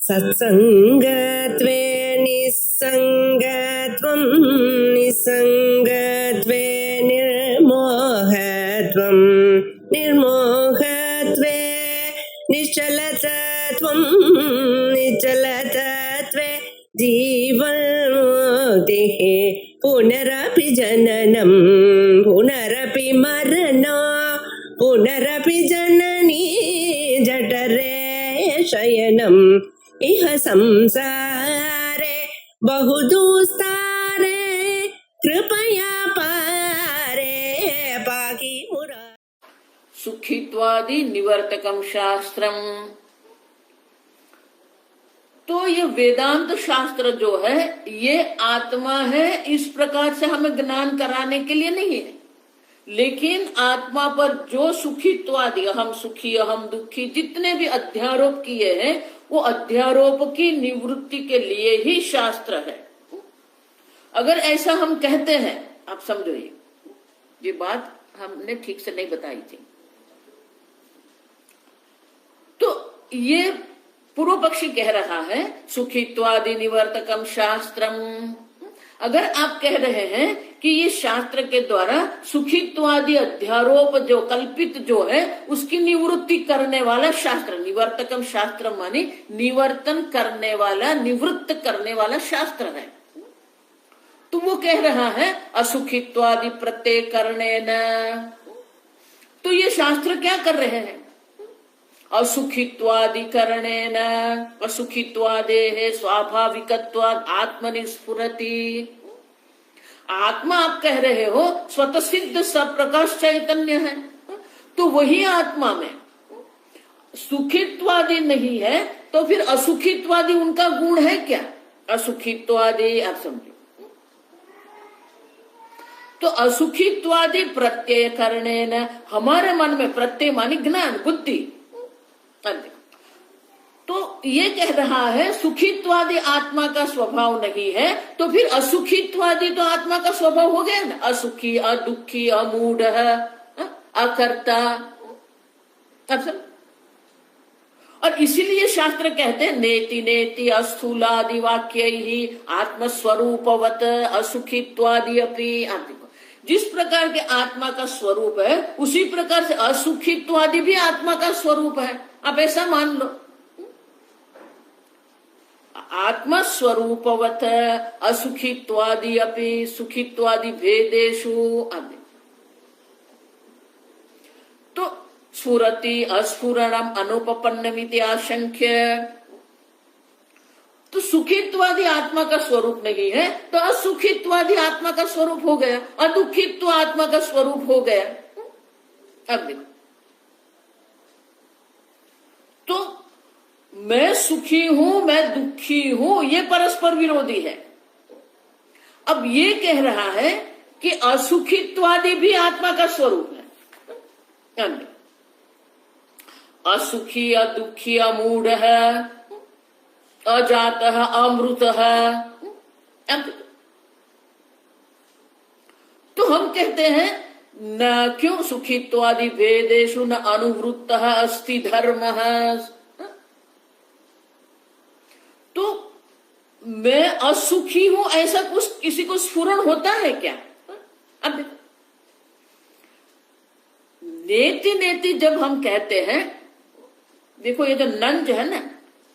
सत्संगत्वे निस्संगत्वं निस्संगत्वे निर्मोहत्वं निर्मोहत्वे निश्चलतत्वं निश्चलतत्वे जीवन्मुक्तिः पुनरपि जननं पुनरपि मरणं पुनरपि जननी जठरे शयनम् इह संसारे बहुदुस्तारे कृपया पारे पाहि मुरा। सुखित्वादि निवर्तकम शास्त्रम। तो ये वेदांत शास्त्र जो है ये आत्मा है, इस प्रकार से हमें ज्ञान कराने के लिए नहीं है, लेकिन आत्मा पर जो सुखित्वादि अहम सुखी अहम दुखी जितने भी अध्यारोप किए हैं वो अध्यारोप की निवृत्ति के लिए ही शास्त्र है। अगर ऐसा हम कहते हैं, आप समझो ये बात हमने ठीक से नहीं बताई थी। तो ये पूर्व पक्षी कह रहा है सुखित्वादि निवर्तकम शास्त्रम। अगर आप कह रहे हैं कि ये शास्त्र के द्वारा सुखित्वादि अध्यारोप जो कल्पित जो है उसकी निवृत्ति करने वाला शास्त्र, निवर्तकम शास्त्र माने निवर्तन करने वाला, निवृत्त करने वाला शास्त्र है, तो वो कह रहा है असुखित्वादि प्रत्यय करने न। तो ये शास्त्र क्या कर रहे हैं? असुखित्वादि करणेन असुखित्वादेः स्वाभाविकत्वात् आत्मनिस्फुरति। आत्मा आप कह रहे हो स्वतः सिद्ध सप्रकाश चैतन्य है, तो वही आत्मा में सुखित्वादि नहीं है, तो फिर असुखित्वादि उनका गुण है क्या? असुखित्वादि आप समझो। तो असुखित्वादि प्रत्यय करणेन, हमारे मन में प्रत्यय मानी ज्ञान बुद्धि, तो ये कह रहा है सुखित्वादि आत्मा का स्वभाव नहीं है, तो फिर असुखित्वादि तो आत्मा का स्वभाव हो गया ना, असुखी अदुखी अमूढ़ अकर्ता। और इसीलिए शास्त्र कहते हैं नेति नेति अस्थूलादि वाक्य ही आत्मस्वरूपवत असुखित्वादि अपि। जिस प्रकार के आत्मा का स्वरूप है उसी प्रकार से असुखित्वादि भी आत्मा का स्वरूप है, आप ऐसा मान लो। आत्मा स्वरूपवत असुखित्वादि अपि सुखित्वादि भेदेषु आदि। तो स्फुरति अस्फुरणम अनुपपन्नमिति आशंक्य। तो सुखित्वादि आत्मा का स्वरूप नहीं है, तो असुखित्वादि आत्मा का स्वरूप हो गया, अदुखित्व आत्मा का स्वरूप हो गया। अब देखो, तो मैं सुखी हूं मैं दुखी हूं ये परस्पर विरोधी है। अब ये कह रहा है कि असुखित्वादि भी आत्मा का स्वरूप है। असुखी अदुखी अमूढ़ है अजात अमृत है। तो हम कहते हैं न क्यों सुखित्वादि भेदेषु न अनुवृत्त अस्ति धर्म। तो मैं असुखी हूं ऐसा कुछ किसी को स्फुरण होता है क्या? अब देखो, नेति नेति जब हम कहते हैं, देखो ये जो नंज है ना,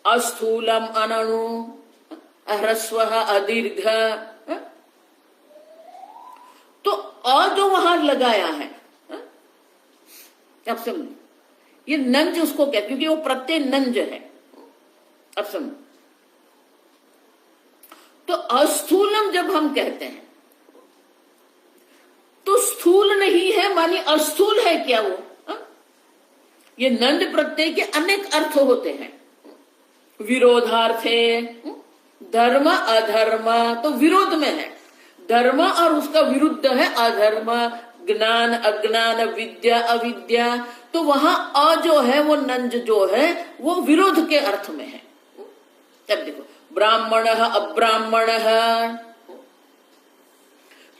अस्थूलम अनणु ह्रस्व अदीर्घ, तो अ जो वहां लगाया है, अब समझ, ये नंज उसको कहते, क्योंकि वो प्रत्यय नंज है। अब समझ, तो अस्थूलम जब हम कहते हैं तो स्थूल नहीं है मानी अस्थूल है क्या वो? ये नंद प्रत्यय के अनेक अर्थ होते हैं। विरोधार्थे, धर्म अधर्म तो विरोध में है, धर्म और उसका विरुद्ध है अधर्म, ज्ञान अज्ञान विद्या अविद्या, तो वहां अ जो है वो नंज जो है वो विरोध के अर्थ में है। तब देखो ब्राह्मण अब्राह्मण,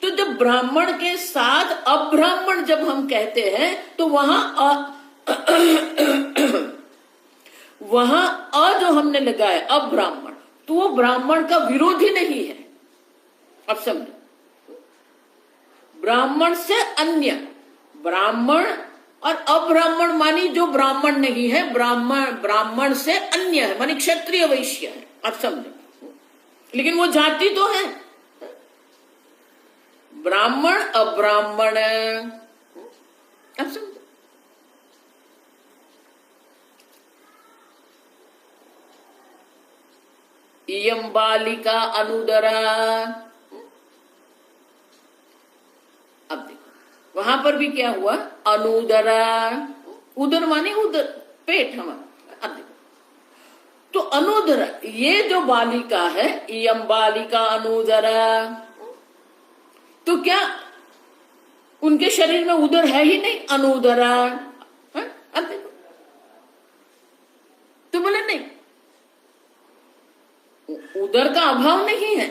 तो जब ब्राह्मण के साथ अब्राह्मण जब हम कहते हैं तो वहां वहां अ जो हमने लगाया अब्राह्मण, तो वो ब्राह्मण का विरोधी नहीं है। अब समझो, ब्राह्मण से अन्य, ब्राह्मण और अब्राह्मण मानी जो ब्राह्मण नहीं है, ब्राह्मण से अन्य है मानी क्षत्रिय वैश्य है। अब समझो, लेकिन वो जाति तो है, ब्राह्मण अब्राह्मण। अब समझो, इयं बालिका अनुदरा। अब देखो वहां पर भी क्या हुआ, अनुदरा, उदर माने उदर, पेट हमारा। अब देखो, तो अनुदरा, ये जो बालिका है, इयं बालिका अनुदरा, तो क्या उनके शरीर में उदर है ही नहीं, अनुदरा। अब देखो, तो बोले नहीं, उदर का अभाव नहीं है।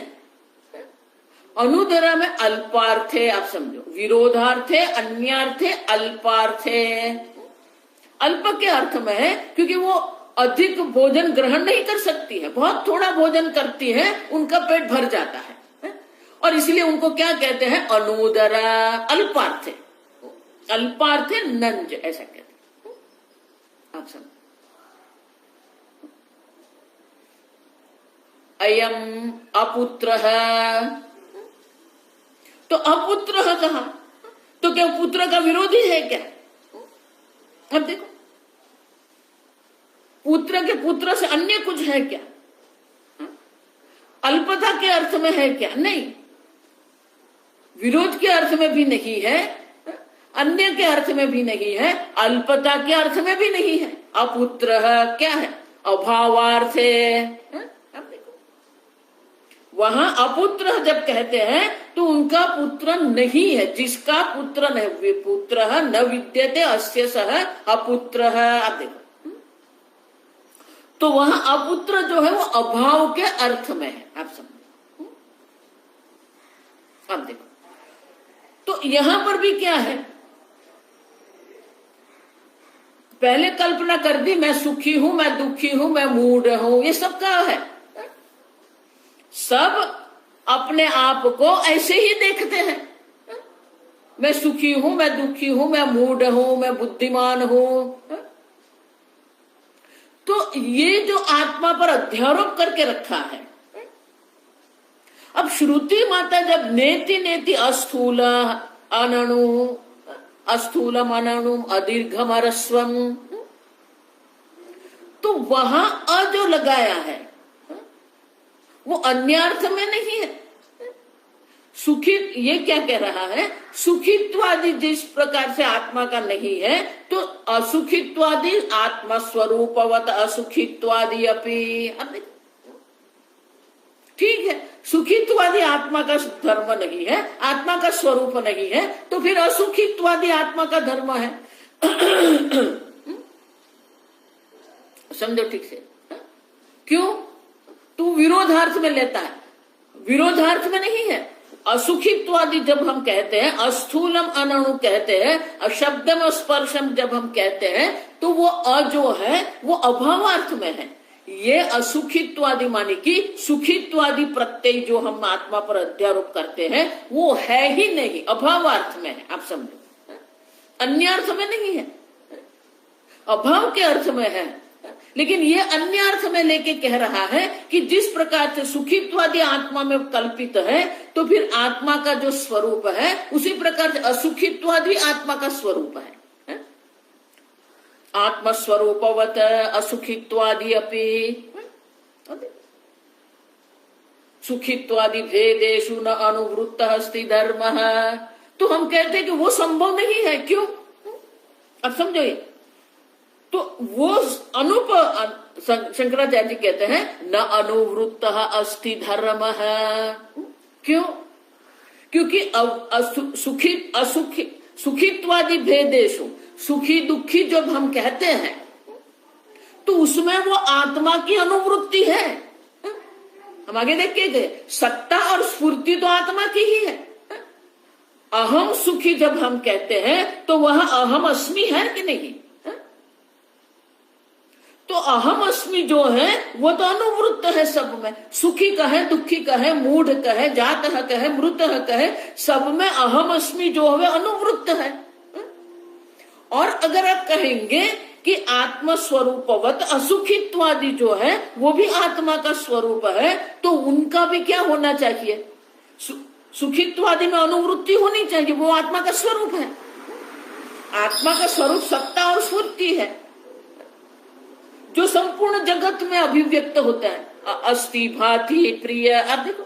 अनुदरा में अल्पार्थे, आप समझो, विरोधार्थे, अन्यार्थे, अल्पार्थे। अल्प के अर्थ में है क्योंकि वो अधिक भोजन ग्रहण नहीं कर सकती है, बहुत थोड़ा भोजन करती है, उनका पेट भर जाता है, और इसलिए उनको क्या कहते हैं, अनुदरा, अल्पार्थे। अल्पार्थे नंज, ऐसा कहते हैं। आप समझो, अयम अपुत्र है, तो अपुत्र कहा, तो क्या पुत्र का विरोधी है क्या? अब देखो, पुत्र के पुत्र से अन्य कुछ है क्या? अल्पता के अर्थ में है क्या? नहीं, विरोध के अर्थ में भी नहीं है, अन्य के अर्थ में भी नहीं है, अल्पता के अर्थ में भी नहीं है। अपुत्र क्या है, अभावार्थ है। वहां अपुत्र जब कहते हैं तो उनका पुत्र नहीं है, जिसका पुत्र नहीं, पुत्र न विद्यते अस्य सह अपुत्र। आप देखो, तो वहां अपुत्र जो है वो अभाव के अर्थ में है। आप समझो, अब देखो, तो यहां पर भी क्या है, पहले कल्पना कर दी, मैं सुखी हूं, मैं दुखी हूं, मैं मूढ़ हूं, ये सब क्या है, सब अपने आप को ऐसे ही देखते हैं, मैं सुखी हूं, मैं दुखी हूं, मैं मूढ़ हूं, मैं बुद्धिमान हूं। तो ये जो आत्मा पर अध्यारोप करके रखा है, अब श्रुति माता जब नेति नेति अस्थूल अनणु, अस्थूलम अनणुम अदीर्घम अरस्वम, तो वहां अ जो लगाया है वो अन्यार्थ में नहीं है। सुखी, ये क्या कह रहा है, सुखित्वादि जिस प्रकार से आत्मा का नहीं है, तो असुखित्वादि आत्मा स्वरूपवत असुखित्वादि अपि। ठीक है, सुखित्वादि आत्मा का धर्म नहीं है, आत्मा का स्वरूप नहीं है, तो फिर असुखित्वादि आत्मा का धर्म है। समझो ठीक से, क्यों? तू विरोधार्थ में लेता है, विरोधार्थ में नहीं है। असुखित्वादि जब हम कहते हैं, अस्थूलम अनणु कहते हैं, अशब्दम स्पर्शम जब हम कहते हैं, तो वो अ जो है वो अभावार्थ में है। ये असुखित्वादि माने कि सुखित्वादि प्रत्यय जो हम आत्मा पर अध्यारोप करते हैं वो है ही नहीं, अभावार्थ में है। आप समझो, अन्य अर्थ में नहीं है, अभाव के अर्थ में है। लेकिन ये अन्य अर्थ में लेके कह रहा है कि जिस प्रकार से सुखित्वादि आत्मा में कल्पित है, तो फिर आत्मा का जो स्वरूप है उसी प्रकार से असुखित्वादि आत्मा का स्वरूप है। आत्मस्वरूपवत असुखित्वादि अपि सुखित्वादि भेदेषु न अनुवृत्त अस्ति धर्म। तो हम कहते हैं कि वो संभव नहीं है। क्यों? अब समझो, ये तो वो शंकराचार्य जी कहते हैं न अनुवृत्त अस्ति धर्म। क्यों? क्योंकि सुखित्वादि भेदेषु, सुखी दुखी जब हम कहते हैं तो उसमें वो आत्मा की अनुवृत्ति है। हम आगे देख के गए, सत्ता और स्फूर्ति तो आत्मा की ही है। अहम सुखी जब हम कहते हैं तो वह अहम अस्मि है कि नहीं? तो अहम अस्मि जो है वो तो अनुवृत्त है सब में, सुखी कहे दुखी कहे मूढ़ कहे जातः कहे मृतः कहे, सब में अहम अस्मि जो है अनुवृत्त है। और अगर आप कहेंगे कि आत्म स्वरूपवत असुखित्वादि जो है वो भी आत्मा का स्वरूप है, तो उनका भी क्या होना चाहिए, सुखित्वादि में अनुवृत्ति होनी चाहिए, वो आत्मा का स्वरूप है। आत्मा का स्वरूप सत्ता और स्फूर्ति है जो संपूर्ण जगत में अभिव्यक्त होता है, अस्ति भाति प्रिय। आप देखो,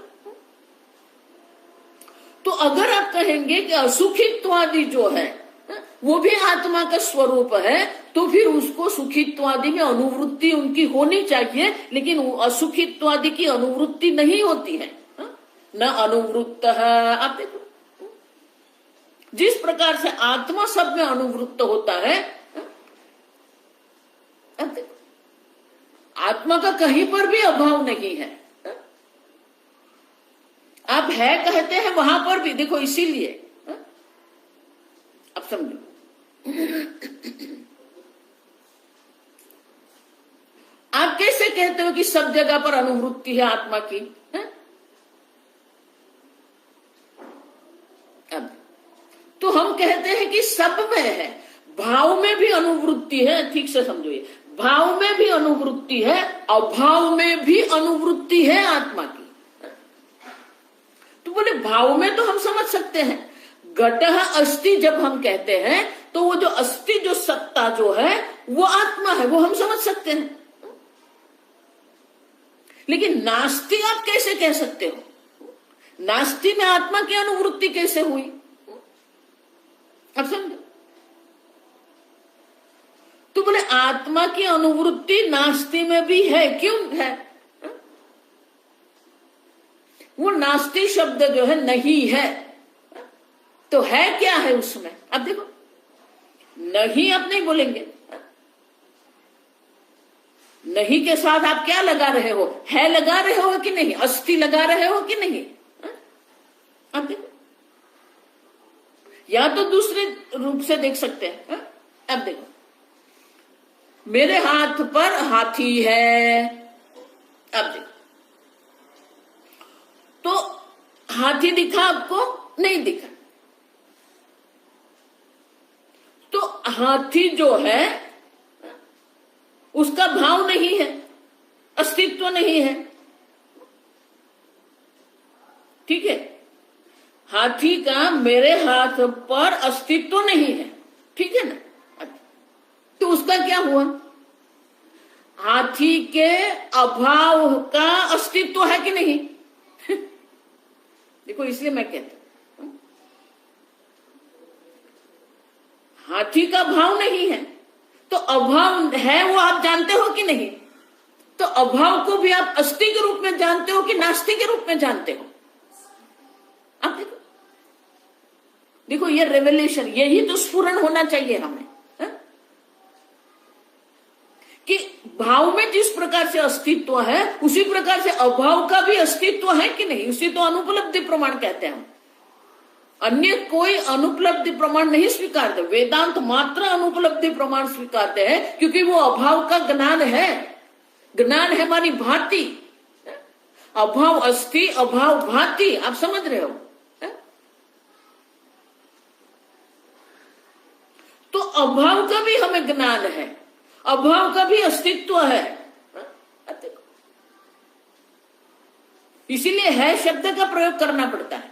तो अगर आप कहेंगे कि असुखित्वादि जो है वो भी आत्मा का स्वरूप है, तो फिर उसको सुखित्वादि में अनुवृत्ति उनकी होनी चाहिए, लेकिन असुखित्वादि की अनुवृत्ति नहीं होती है, न अनुवृत्त है। आप देखो, जिस प्रकार से आत्मा सब में अनुवृत्त होता है, अब देखो आत्मा का कहीं पर भी अभाव नहीं है। आप है कहते हैं वहां पर भी, देखो इसीलिए अब समझो, आप कैसे कहते हो कि सब जगह पर अनुवृत्ति है आत्मा की, है? अब तो हम कहते हैं कि सब में है, भाव में भी अनुवृत्ति है। ठीक से समझो, ये भाव में भी अनुवृत्ति है, अभाव में भी अनुवृत्ति है आत्मा की। तो बोले भाव में तो हम समझ सकते हैं, घटः अस्ति जब हम कहते हैं तो वो जो अस्ति जो सत्ता जो है वो आत्मा है, वो हम समझ सकते हैं। लेकिन नास्ति आप कैसे कह सकते हो, नास्ति में आत्मा की अनुवृत्ति कैसे हुई, अब समझो। तो बोले आत्मा की अनुवृत्ति नास्ति में भी है, क्यों है, वो नास्ति शब्द जो है नहीं है, तो है क्या है उसमें। अब देखो, नहीं आप नहीं बोलेंगे, नहीं के साथ आप क्या लगा रहे हो, है लगा रहे हो कि नहीं, अस्ति लगा रहे हो कि नहीं। अब देखो, या तो दूसरे रूप से देख सकते हैं। अब देखो, मेरे हाथ पर हाथी है, अब देखो, तो हाथी दिखा आपको, नहीं दिखा, तो हाथी जो है उसका भाव नहीं है, अस्तित्व नहीं है, ठीक है। हाथी का मेरे हाथ पर अस्तित्व नहीं है, ठीक है ना। तो उसका क्या हुआ, हाथी के अभाव का अस्तित्व है कि नहीं। देखो, इसलिए मैं कहता हूं हाथी का भाव नहीं है, तो अभाव है वो आप जानते हो कि नहीं। तो अभाव को भी आप अस्ति के रूप में जानते हो कि नास्ति के रूप में जानते हो। आप देखो, देखो ये रेवलेशन, यही तो स्फुरण होना चाहिए हमें, कि भाव में जिस प्रकार से अस्तित्व है उसी प्रकार से अभाव का भी अस्तित्व है कि नहीं। उसी तो अनुपलब्धि प्रमाण कहते हैं हम, अन्य कोई अनुपलब्धि प्रमाण नहीं स्वीकारते। वेदांत मात्र अनुपलब्धि प्रमाण स्वीकारते हैं, क्योंकि वो अभाव का ज्ञान है। ज्ञान है मानी भांति, अभाव अस्ति अभाव भांति, आप समझ रहे हो। तो अभाव का भी हमें ज्ञान है, अभाव का भी अस्तित्व है। इसीलिए है शब्द का प्रयोग करना पड़ता है,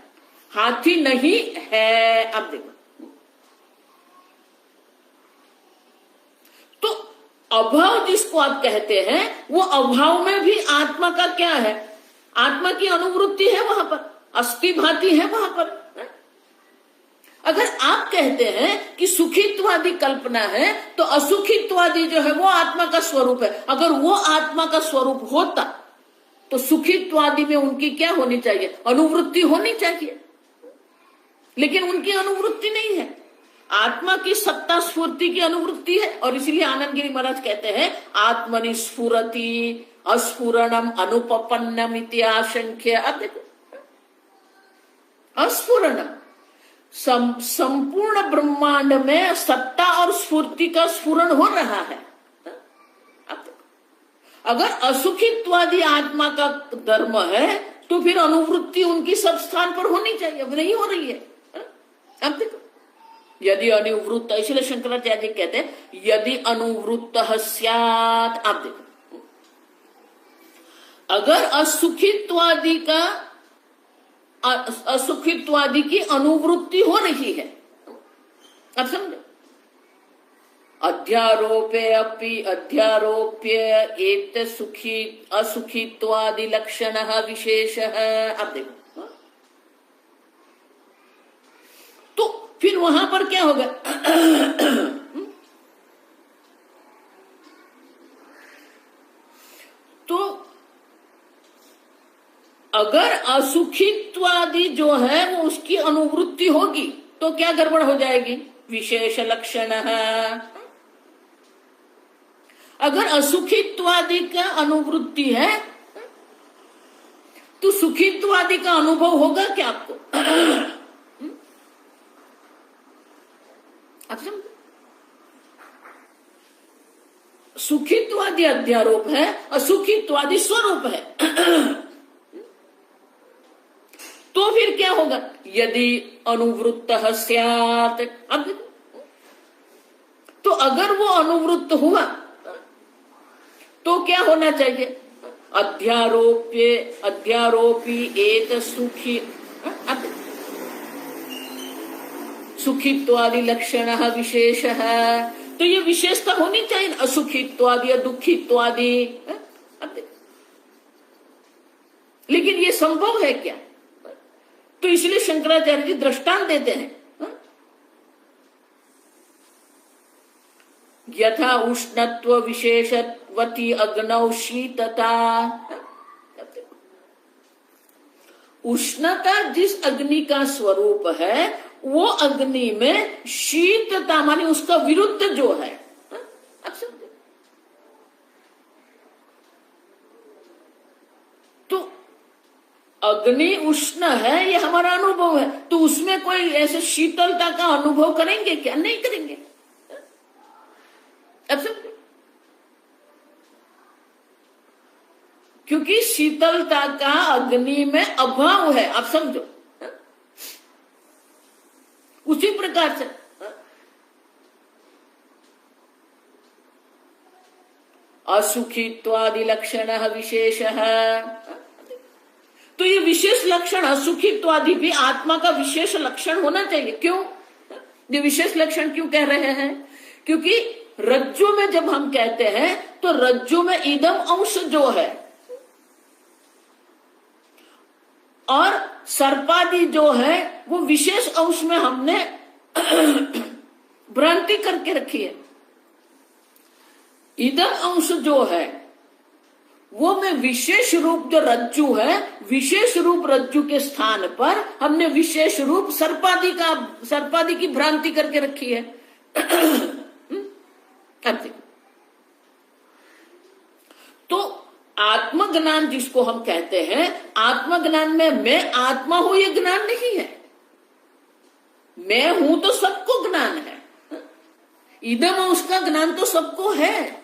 हाथी नहीं है। अब देखो, तो अभाव जिसको आप कहते हैं वो अभाव में भी आत्मा का क्या है, आत्मा की अनुवृत्ति है, वहां पर अस्ति भांति है वहां पर। अगर आप कहते हैं कि सुखित्वादी कल्पना है तो असुखित्वादी जो है वो आत्मा का स्वरूप है। अगर वो आत्मा का स्वरूप होता तो सुखित्वादी में उनकी क्या होनी चाहिए, अनुवृत्ति होनी चाहिए, लेकिन उनकी अनुवृत्ति नहीं है। आत्मा की सत्ता स्फूर्ति की अनुवृत्ति है। और इसीलिए आनंद गिरी महाराज कहते हैं आत्मनि स्फुरति अस्फुरणम अनुपपन्नम इति आशंक्य। अब देखो, अस्फुरणम संपूर्ण ब्रह्मांड में सत्ता और स्फूर्ति का स्फुरण हो रहा है। अब देखो, अगर असुखित्वादि आत्मा का धर्म है तो फिर अनुवृत्ति उनकी सब स्थान पर होनी चाहिए, अब नहीं हो रही है। अब देखो, यदि अनुवृत्त, इसलिए शंकराचार्य कहते हैं यदि अनुवृत्त स्यात्, आप देखो अगर असुखित्वादि की अनुवृत्ति हो रही है, अब समझो, अध्यारोप्य एत सुखी असुखित्वादि लक्षण विशेष है। अब देखो, तो फिर वहां पर क्या होगा? तो अगर असुखित्वादि जो है वो उसकी अनुवृत्ति होगी तो क्या गड़बड़ हो जाएगी? विशेष लक्षण है। अगर असुखित्वादि का अनुवृत्ति है तो सुखित्वादि का अनुभव होगा क्या आपको? आप समझ, सुखित्वादि अध्यारोप है, असुखित्वादि स्वरूप है। तो फिर क्या होगा? यदि अनुवृत्त स्यात्, अब तो अगर वो अनुवृत्त हुआ तो क्या होना चाहिए? अध्यारोपी एत सुखी, सुखित्वादि लक्षण विशेष है। तो ये विशेषता होनी चाहिए, असुखित्वादि या दुखित्वादि। लेकिन ये संभव है क्या? तो इसलिए शंकराचार्य जी दृष्टांत देते हैं, यथा उष्णत्व विशेषवती अग्नौ शीतता। उष्णता जिस अग्नि का स्वरूप है वो अग्नि में शीतता मानी उसका विरुद्ध जो है। अब समझे? तो अग्नि उष्ण है, ये हमारा अनुभव है, तो उसमें कोई ऐसे शीतलता का अनुभव करेंगे क्या? नहीं करेंगे। अब समझे? क्योंकि शीतलता का अग्नि में अभाव है। आप समझो, उसी प्रकार से असुखित्वादि लक्षण विशेष है। तो ये विशेष लक्षण असुखित्वादि भी आत्मा का विशेष लक्षण होना चाहिए। क्यों ये विशेष लक्षण क्यों कह रहे हैं? क्योंकि रज्जु में जब हम कहते हैं तो रज्जु में इदम अंश जो है और सर्पादि जो है वो विशेष अंश में हमने भ्रांति करके रखी है। इदम अंश जो है वो में विशेष रूप जो रज्जु है, विशेष रूप रज्जु के स्थान पर हमने विशेष रूप सर्पादि की भ्रांति करके रखी है। तो आत्मज्ञान जिसको हम कहते हैं, आत्मज्ञान में मैं आत्मा हूं ये ज्ञान नहीं है। मैं हूं तो सबको ज्ञान है, इदम अंश का ज्ञान तो सबको है।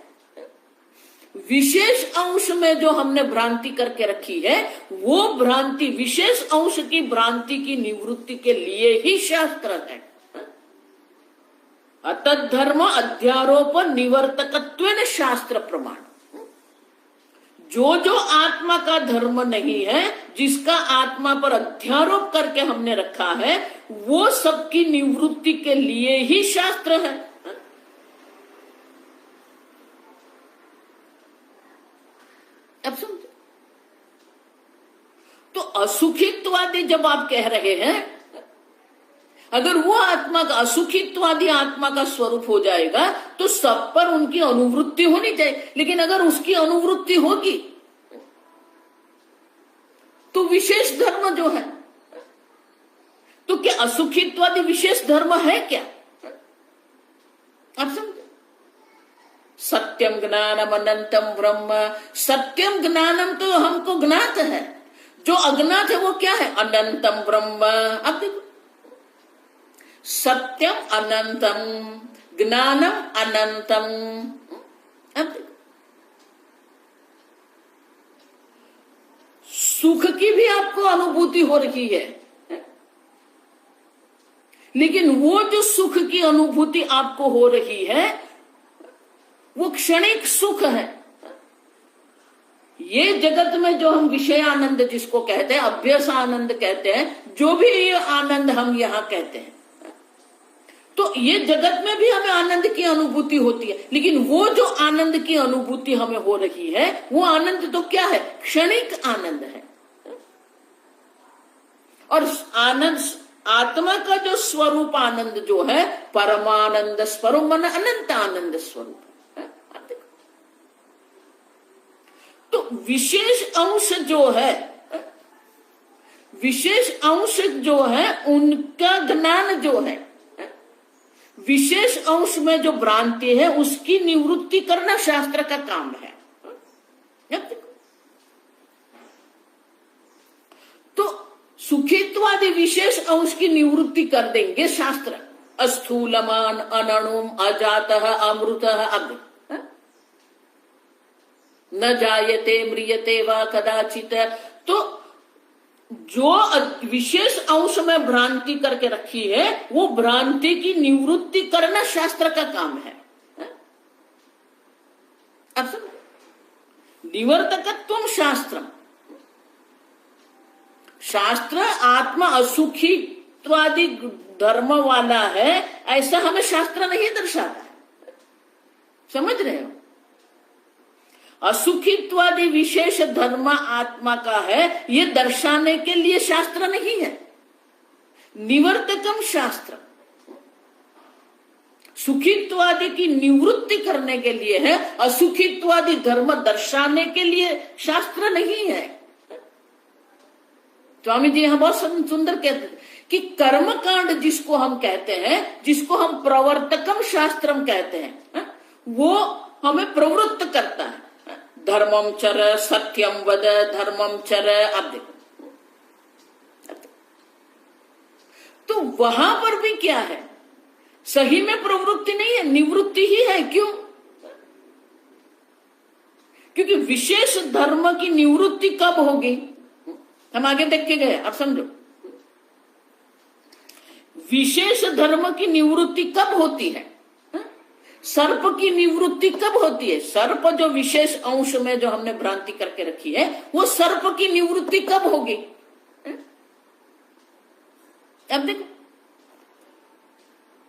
विशेष अंश में जो हमने भ्रांति करके रखी है वो भ्रांति विशेष अंश की भ्रांति की निवृत्ति के लिए ही शास्त्र है। अतद्धर्म अध्यारोप निवर्तकत्वेन शास्त्र प्रमाण। जो जो आत्मा का धर्म नहीं है, जिसका आत्मा पर अध्यारोप करके हमने रखा है, वो सबकी निवृत्ति के लिए ही शास्त्र है। अब समझो, तो असुखित्वादि जब आप कह रहे हैं, अगर वो आत्मा का असुखित्वादि आत्मा का स्वरूप हो जाएगा तो सब पर उनकी अनुवृत्ति होनी चाहिए। लेकिन अगर उसकी अनुवृत्ति होगी तो विशेष धर्म जो है, तो क्या असुखित्वादि विशेष धर्म है क्या? आप समझे? सत्यम ज्ञानम अनंतम ब्रह्म। सत्यम ज्ञानम तो हमको ज्ञात है, जो अज्ञात है वो क्या है? अनंतम ब्रह्म। अब देखो, सत्यम अनंतम, ज्ञानम अनंतम। अब देखो, सुख की भी आपको अनुभूति हो रही है, लेकिन वो जो सुख की अनुभूति आपको हो रही है वो क्षणिक सुख है। ये जगत में जो हम विषय आनंद जिसको कहते हैं, अभ्यास आनंद कहते हैं, जो भी ये आनंद हम यहां कहते हैं, तो ये जगत में भी हमें आनंद की अनुभूति होती है, लेकिन वो जो आनंद की अनुभूति हमें हो रही है वो आनंद तो क्या है? क्षणिक आनंद है। और आनंद, आत्मा का जो स्वरूप आनंद जो है परमानंद स्वरूप, मन अनंत आनंद स्वरूप है। तो विशेष अंश जो है, विशेष अंश जो है उनका ज्ञान जो है, विशेष अंश में जो भ्रांति है उसकी निवृत्ति करना शास्त्र का काम है। तो सुखित्वादि विशेष अंश की निवृत्ति कर देंगे शास्त्र। अस्थूलमान अनणुम अजातः अमृतः अब न जायते म्रियते वा कदाचित। तो जो विशेष अंश में भ्रांति करके रखी है वो भ्रांति की निवृत्ति करना शास्त्र का काम है। अब निवर्तकत्वम शास्त्रम, शास्त्र आत्मा असुखित्वादि धर्म वाला है ऐसा हमें शास्त्र नहीं दर्शाता है। समझ रहे हो? असुखित्वादि विशेष धर्म आत्मा का है ये दर्शाने के लिए शास्त्र नहीं है। निवर्तकम शास्त्र सुखित्वादि की निवृत्ति करने के लिए है, असुखित्वादि धर्म दर्शाने के लिए शास्त्र नहीं है। स्वामी जी यहां बहुत सुंदर कहते हैं कि कर्म कांड जिसको हम कहते हैं, जिसको हम प्रवर्तकम शास्त्रम कहते हैं, वो हमें प्रवृत्त करता है। धर्मम चर सत्यम वद धर्मम चर। अब देखो तो वहां पर भी क्या है? सही में प्रवृत्ति नहीं है, निवृत्ति ही है। क्यों? क्योंकि विशेष धर्म की निवृत्ति कब होगी हम आगे देख के गए। अब समझो विशेष धर्म की निवृत्ति कब होती है? सर्प की निवृत्ति कब होती है? सर्प जो विशेष अंश में जो हमने भ्रांति करके रखी है वो सर्प की निवृत्ति कब होगी? अब देखो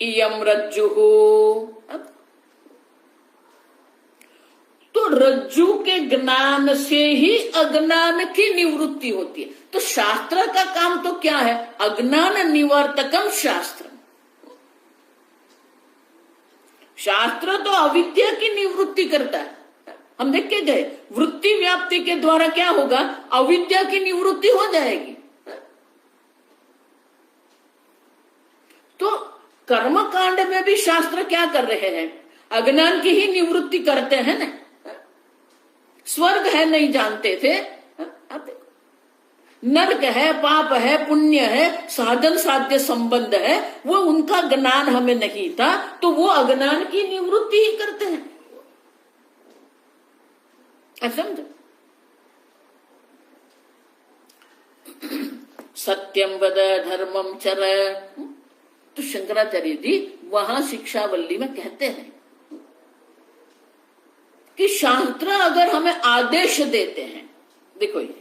इयम रज्जु, तो रज्जु के ज्ञान से ही अज्ञान की निवृत्ति होती है। तो शास्त्र का काम तो क्या है? अज्ञान निवर्तकम शास्त्र। शास्त्र तो अविद्या की निवृत्ति करता है। हम देख के गए वृत्ति व्याप्ति के द्वारा क्या होगा? अविद्या की निवृत्ति हो जाएगी। तो कर्म कांड में भी शास्त्र क्या कर रहे हैं? अज्ञान की ही निवृत्ति करते हैं ना। स्वर्ग है नहीं जानते थे, नरक है, पाप है, पुण्य है, साधन साध्य संबंध है, वो उनका ज्ञान हमें नहीं था, तो वो अज्ञान की निवृत्ति ही करते हैं। समझो सत्यम वद धर्मम चर। तो शंकराचार्य जी वहां शिक्षावल्ली में कहते हैं कि शास्त्र अगर हमें आदेश देते हैं, देखो ये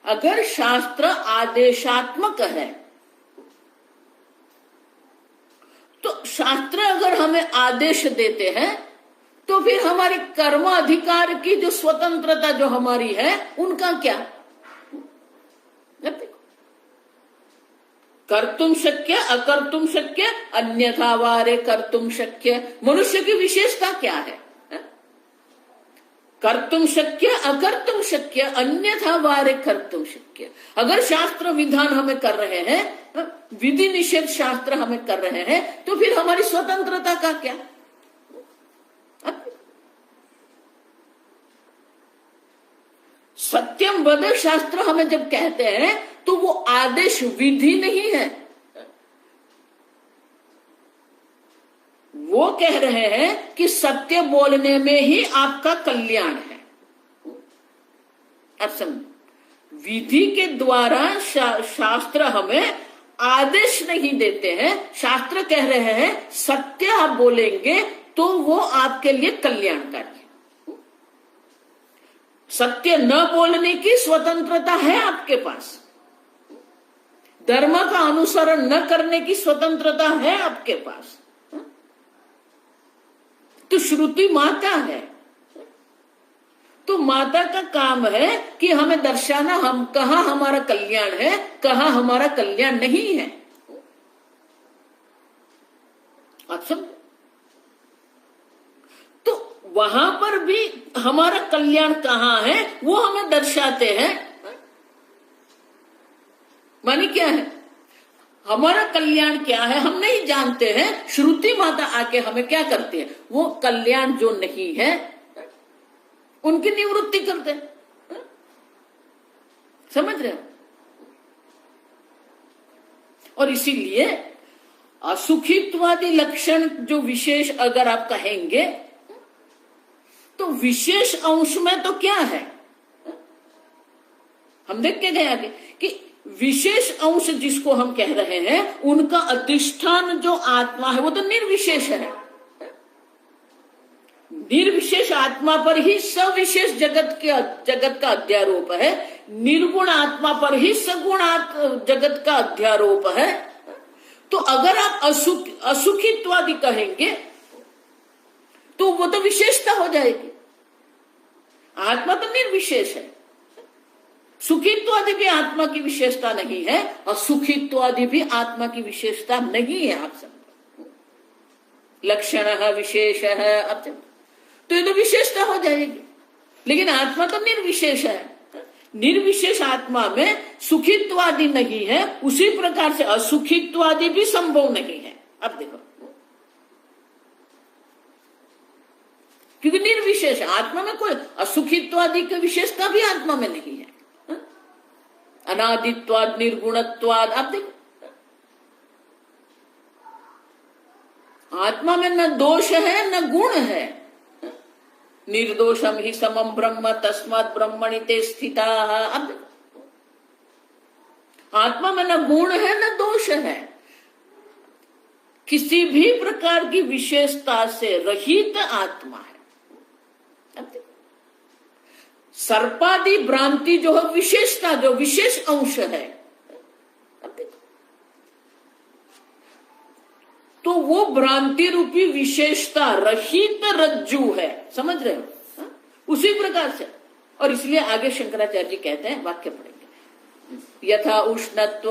अगर शास्त्र आदेशात्मक है तो शास्त्र अगर हमें आदेश देते हैं तो फिर हमारे कर्म अधिकार की जो स्वतंत्रता जो हमारी है उनका क्या? कर्तुम शक्य अकर्तुम शक्य अन्यथा वारे कर्तुम शक्य। मनुष्य की विशेषता क्या है? कर्तुम शक्य अकर्तुम शक्य अन्यथा वारे कर्तुम शक्य। अगर शास्त्र विधान हमें कर रहे हैं, विधि निषेध शास्त्र हमें कर रहे हैं, तो फिर हमारी स्वतंत्रता का क्या? सत्यम वद शास्त्र हमें जब कहते हैं तो वो आदेश विधि नहीं है, वो कह रहे हैं कि सत्य बोलने में ही आपका कल्याण है। अब समझ, विधि के द्वारा शास्त्र हमें आदेश नहीं देते हैं। शास्त्र कह रहे हैं सत्य आप बोलेंगे तो वो आपके लिए कल्याणकारी है। सत्य न बोलने की स्वतंत्रता है आपके पास, धर्म का अनुसरण न करने की स्वतंत्रता है आपके पास। तो श्रुति माता है, तो माता का काम है कि हमें दर्शाना हम कहां हमारा कल्याण है, कहां हमारा कल्याण नहीं है। आप समझ, तो वहां पर भी हमारा कल्याण कहां है वो हमें दर्शाते हैं। मानी क्या है, हमारा कल्याण क्या है हम नहीं जानते हैं। श्रुति माता आके हमें क्या करती है, वो कल्याण जो नहीं है उनकी निवृत्ति करते हैं। समझ रहे हो? और इसीलिए असुखित्वादि लक्षण जो विशेष अगर आप कहेंगे तो विशेष अंश में तो क्या है, हम देख के गए आगे कि विशेष अंश जिसको हम कह रहे हैं उनका अधिष्ठान जो आत्मा है वो तो निर्विशेष है। निर्विशेष आत्मा पर ही सविशेष जगत का अध्यारोप है, निर्गुण आत्मा पर ही सगुण जगत का अध्यारोप है। तो अगर आप असुखित्वादि कहेंगे तो वो तो विशेषता हो जाएगी। आत्मा तो निर्विशेष है, सुखित्वादि भी आत्मा की विशेषता नहीं है और सुखित्वादि भी आत्मा की विशेषता नहीं है। आप सब लक्षण विशेष है, अब तो ये तो विशेषता हो जाएगी, लेकिन आत्मा तो निर्विशेष है। निर्विशेष आत्मा में सुखित्वादि नहीं है, उसी प्रकार से असुखित्वादि भी संभव नहीं है। अब देखो, क्योंकि निर्विशेष आत्मा में कोई असुखित्वादि की विशेषता भी आत्मा में नहीं है। अनादित्वाद निर्गुणत्वाद, आप देखो आत्मा में न दोष है न गुण है। निर्दोषम ही समम ब्रह्म तस्मात् ब्रह्मणि ते स्थिताः। अब आत्मा में न गुण है न दोष है, किसी भी प्रकार की विशेषता से रहित आत्मा है। अब सर्पादि भ्रांति जो है विशेषता, जो विशेष अंश है, अब देखो तो वो भ्रांति रूपी विशेषता रहित रज्जु है। समझ रहे हो? हा? उसी प्रकार से, और इसलिए आगे शंकराचार्य जी कहते हैं, वाक्य पढ़ेंगे, यथा उष्णत्व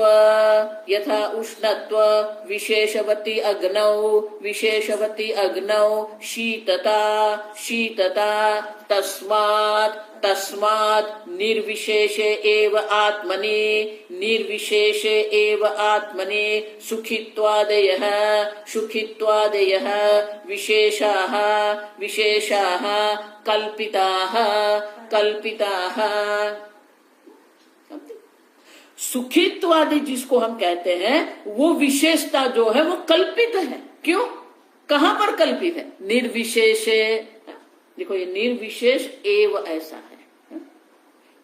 विशेषवती अग्नौ शीतता तस्मात् निर्विशेषे एव आत्मनि सुखित्वादयः विशेषाः कल्पिताः। सुखित्वादि जिसको हम कहते हैं वो विशेषता जो है वो कल्पित है। क्यों, कहां पर कल्पित है? निर्विशेष। देखो ये निर्विशेष एव ऐसा है,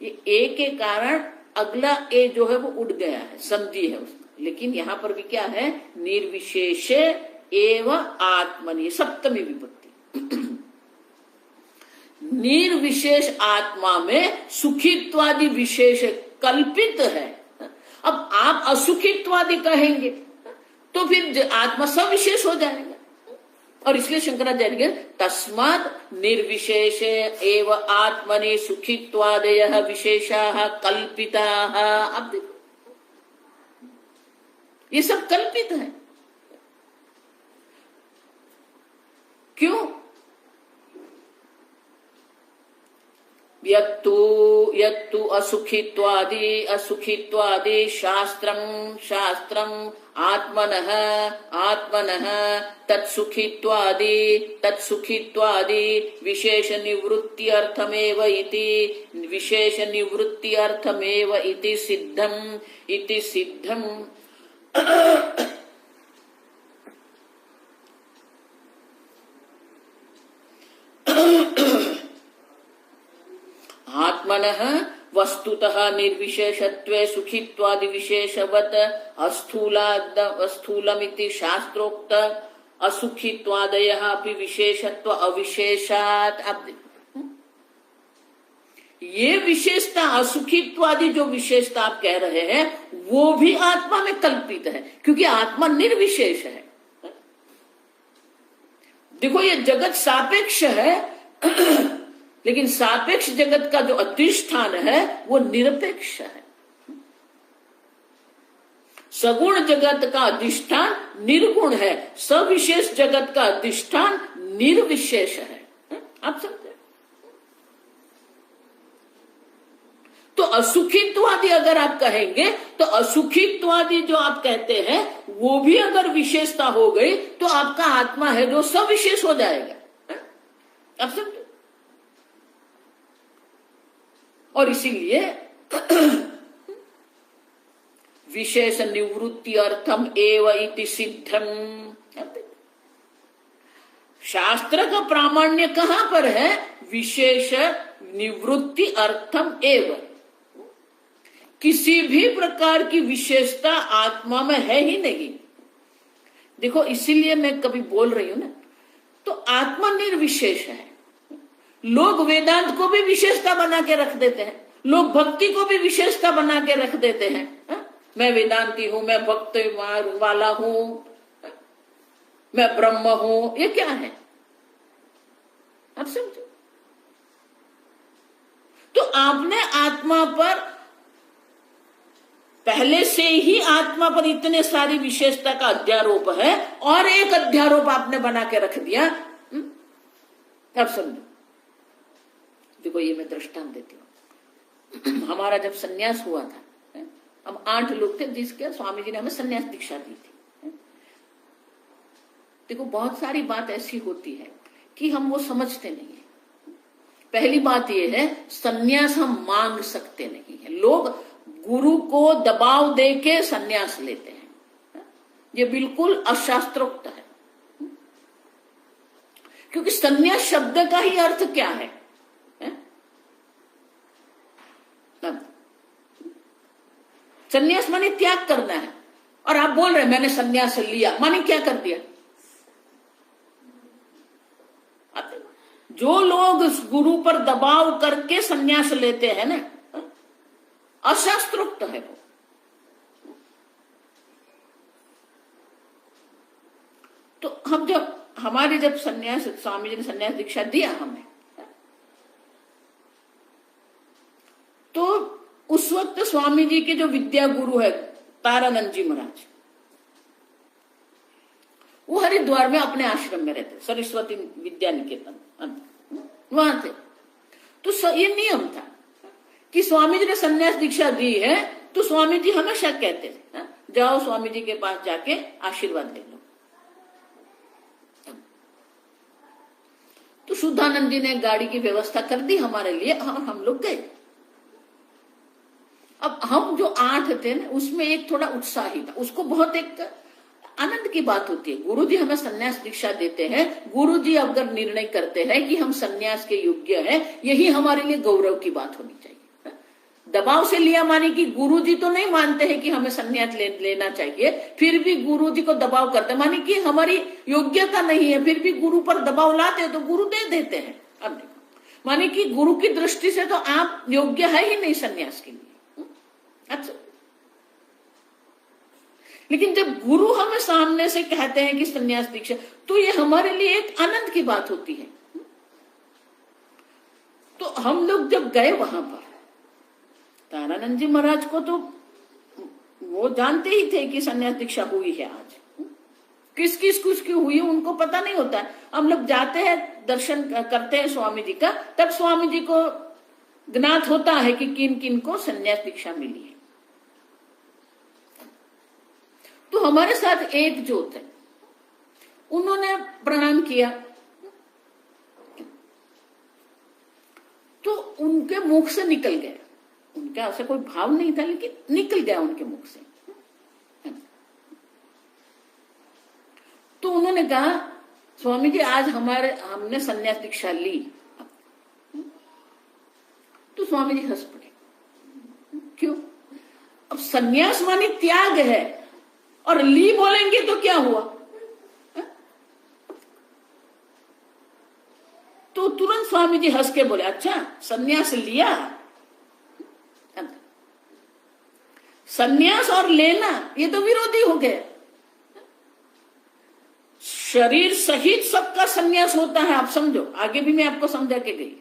ये ए के कारण अगला ए जो है वो उड़ गया है, संधि है उसमें, लेकिन यहां पर भी क्या है, निर्विशेष एव आत्मनि, सप्तमी विभक्ति। निर्विशेष आत्मा में सुखित्वादि विशेष कल्पित है। अब आप असुखित्वादि कहेंगे तो फिर आत्मा सविशेष हो जाएगा, और इसलिए शंकराचार्य के तस्मात् निर्विशेष एव आत्मनि सुखित्वादयः विशेषाः कल्पिताः। अब देखो ये सब कल्पित है। क्यों? यत्तु असुखित्वादि शास्त्रम आत्मनः तत्सुखित्वादि विशेष निवृत्त्यर्थमेव इति सिद्धम्। आत्मनः वस्तुतः निर्विशेषत्वे सुखित्वादि विशेषवत् स्थूलमिति शास्त्रोक्त असुखित्वादयः अपि विशेषत्व अविशेषात्। आप ये विशेषता असुखित्वादि जो विशेषता आप कह रहे हैं वो भी आत्मा में कल्पित है, क्योंकि आत्मा निर्विशेष है। देखो ये जगत सापेक्ष है लेकिन सापेक्ष जगत का जो अधिष्ठान है वो निरपेक्ष है। सगुण जगत का अधिष्ठान निर्गुण है, सविशेष जगत का अधिष्ठान निर्विशेष है। आप समझे? तो असुखित्वादि अगर आप कहेंगे तो असुखित्वादि जो आप कहते हैं वो भी अगर विशेषता हो गई तो आपका आत्मा है जो सविशेष हो जाएगा। आप समझे? और इसीलिए विशेष निवृत्ति अर्थम एव इति सिद्धम। शास्त्र का प्रामाण्य कहां पर है? विशेष निवृत्ति अर्थम एव। किसी भी प्रकार की विशेषता आत्मा में है ही नहीं। देखो इसीलिए मैं कभी बोल रही हूं ना, तो आत्मा निर्विशेष है। लोग वेदांत को भी विशेषता बना के रख देते हैं, लोग भक्ति को भी विशेषता बना के रख देते हैं। मैं वेदांती हूं, मैं भक्ति वाला हूं, मैं ब्रह्म हूं। ये क्या है? आप समझो? तो आपने आत्मा पर पहले से ही आत्मा पर इतने सारी विशेषता का अध्यारोप है और एक अध्यारोप आपने बना के रख दिया। अब समझो, देखो ये मैं दृष्टांत देती हूँ। हमारा जब सन्यास हुआ था, हम 8 लोग थे जिसके स्वामी जी ने हमें सन्यास दीक्षा दी थी। देखो बहुत सारी बात ऐसी होती है कि हम वो समझते नहीं है। पहली बात ये है, सन्यास हम मांग सकते नहीं है। लोग गुरु को दबाव देके सन्यास लेते हैं, ये बिल्कुल अशास्त्रोक्त है। क्योंकि सन्यास शब्द का ही अर्थ क्या है? सन्यास माने त्याग करना है, और आप बोल रहे हैं मैंने सन्यास लिया, माने क्या कर दिया? जो लोग गुरु पर दबाव करके सन्यास लेते हैं ना, अशास्त्रोक्त है वो। तो हम जब सन्यास, स्वामी जी ने सन्यास दीक्षा दिया हमें, तो उस वक्त स्वामी जी के जो विद्या गुरु है तारानंद जी महाराज, वो हरिद्वार में अपने आश्रम में रहते, सरस्वती विद्या निकेतन वहां थे। तो ये नियम था कि स्वामी जी ने सन्यास दीक्षा दी है तो स्वामी जी हमेशा कहते थे, जाओ स्वामी जी के पास जाके आशीर्वाद ले लो। तो शुद्धानंद जी ने गाड़ी की व्यवस्था कर दी हमारे लिए और हम लोग गए। अब हम जो 8 थे ना, उसमें एक थोड़ा उत्साही था, उसको बहुत एक आनंद की बात होती है। गुरुजी हमें सन्यास दीक्षा देते हैं, गुरुजी अगर निर्णय करते हैं कि हम सन्यास के योग्य हैं, यही हमारे लिए गौरव की बात होनी चाहिए। दबाव से लिया माने कि गुरुजी तो नहीं मानते हैं कि हमें सन्यास लेना चाहिए, फिर भी गुरुजी को दबाव करते माने कि हमारी योग्यता नहीं है, फिर भी गुरु पर दबाव लाते हैं तो गुरु दे देते हैं। अब देखो माने कि गुरु की दृष्टि से तो आप योग्य है ही नहीं सन्यास के लिए। अच्छा, लेकिन जब गुरु हमें सामने से कहते हैं कि सन्यास दीक्षा, तो ये हमारे लिए एक आनंद की बात होती है। तो हम लोग जब गए वहां पर, तारानंद जी महाराज को तो वो जानते ही थे कि सन्यास दीक्षा हुई है आज, किस किस कुछ की हुई है उनको पता नहीं होता है। हम लोग जाते हैं, दर्शन करते हैं स्वामी जी का, तब स्वामी जी को ज्ञात होता है कि किन किन को सन्यास दीक्षा मिली है। तो हमारे साथ एक जो थे, उन्होंने प्रणाम किया, तो उनके मुख से निकल गया, उनका ऐसा कोई भाव नहीं था लेकिन निकल गया उनके मुख से। तो उन्होंने कहा स्वामी जी आज हमने सन्यास दीक्षा ली। तो स्वामी जी हंस पड़े, अब सन्यास माने त्याग है, और ली बोलेंगे तो क्या हुआ? तो तुरंत स्वामी जी हंस के बोले, अच्छा सन्यास लिया? सन्यास और लेना ये तो विरोधी हो गए। शरीर सहित सबका सन्यास होता है, आप समझो, आगे भी मैं आपको समझा के गई।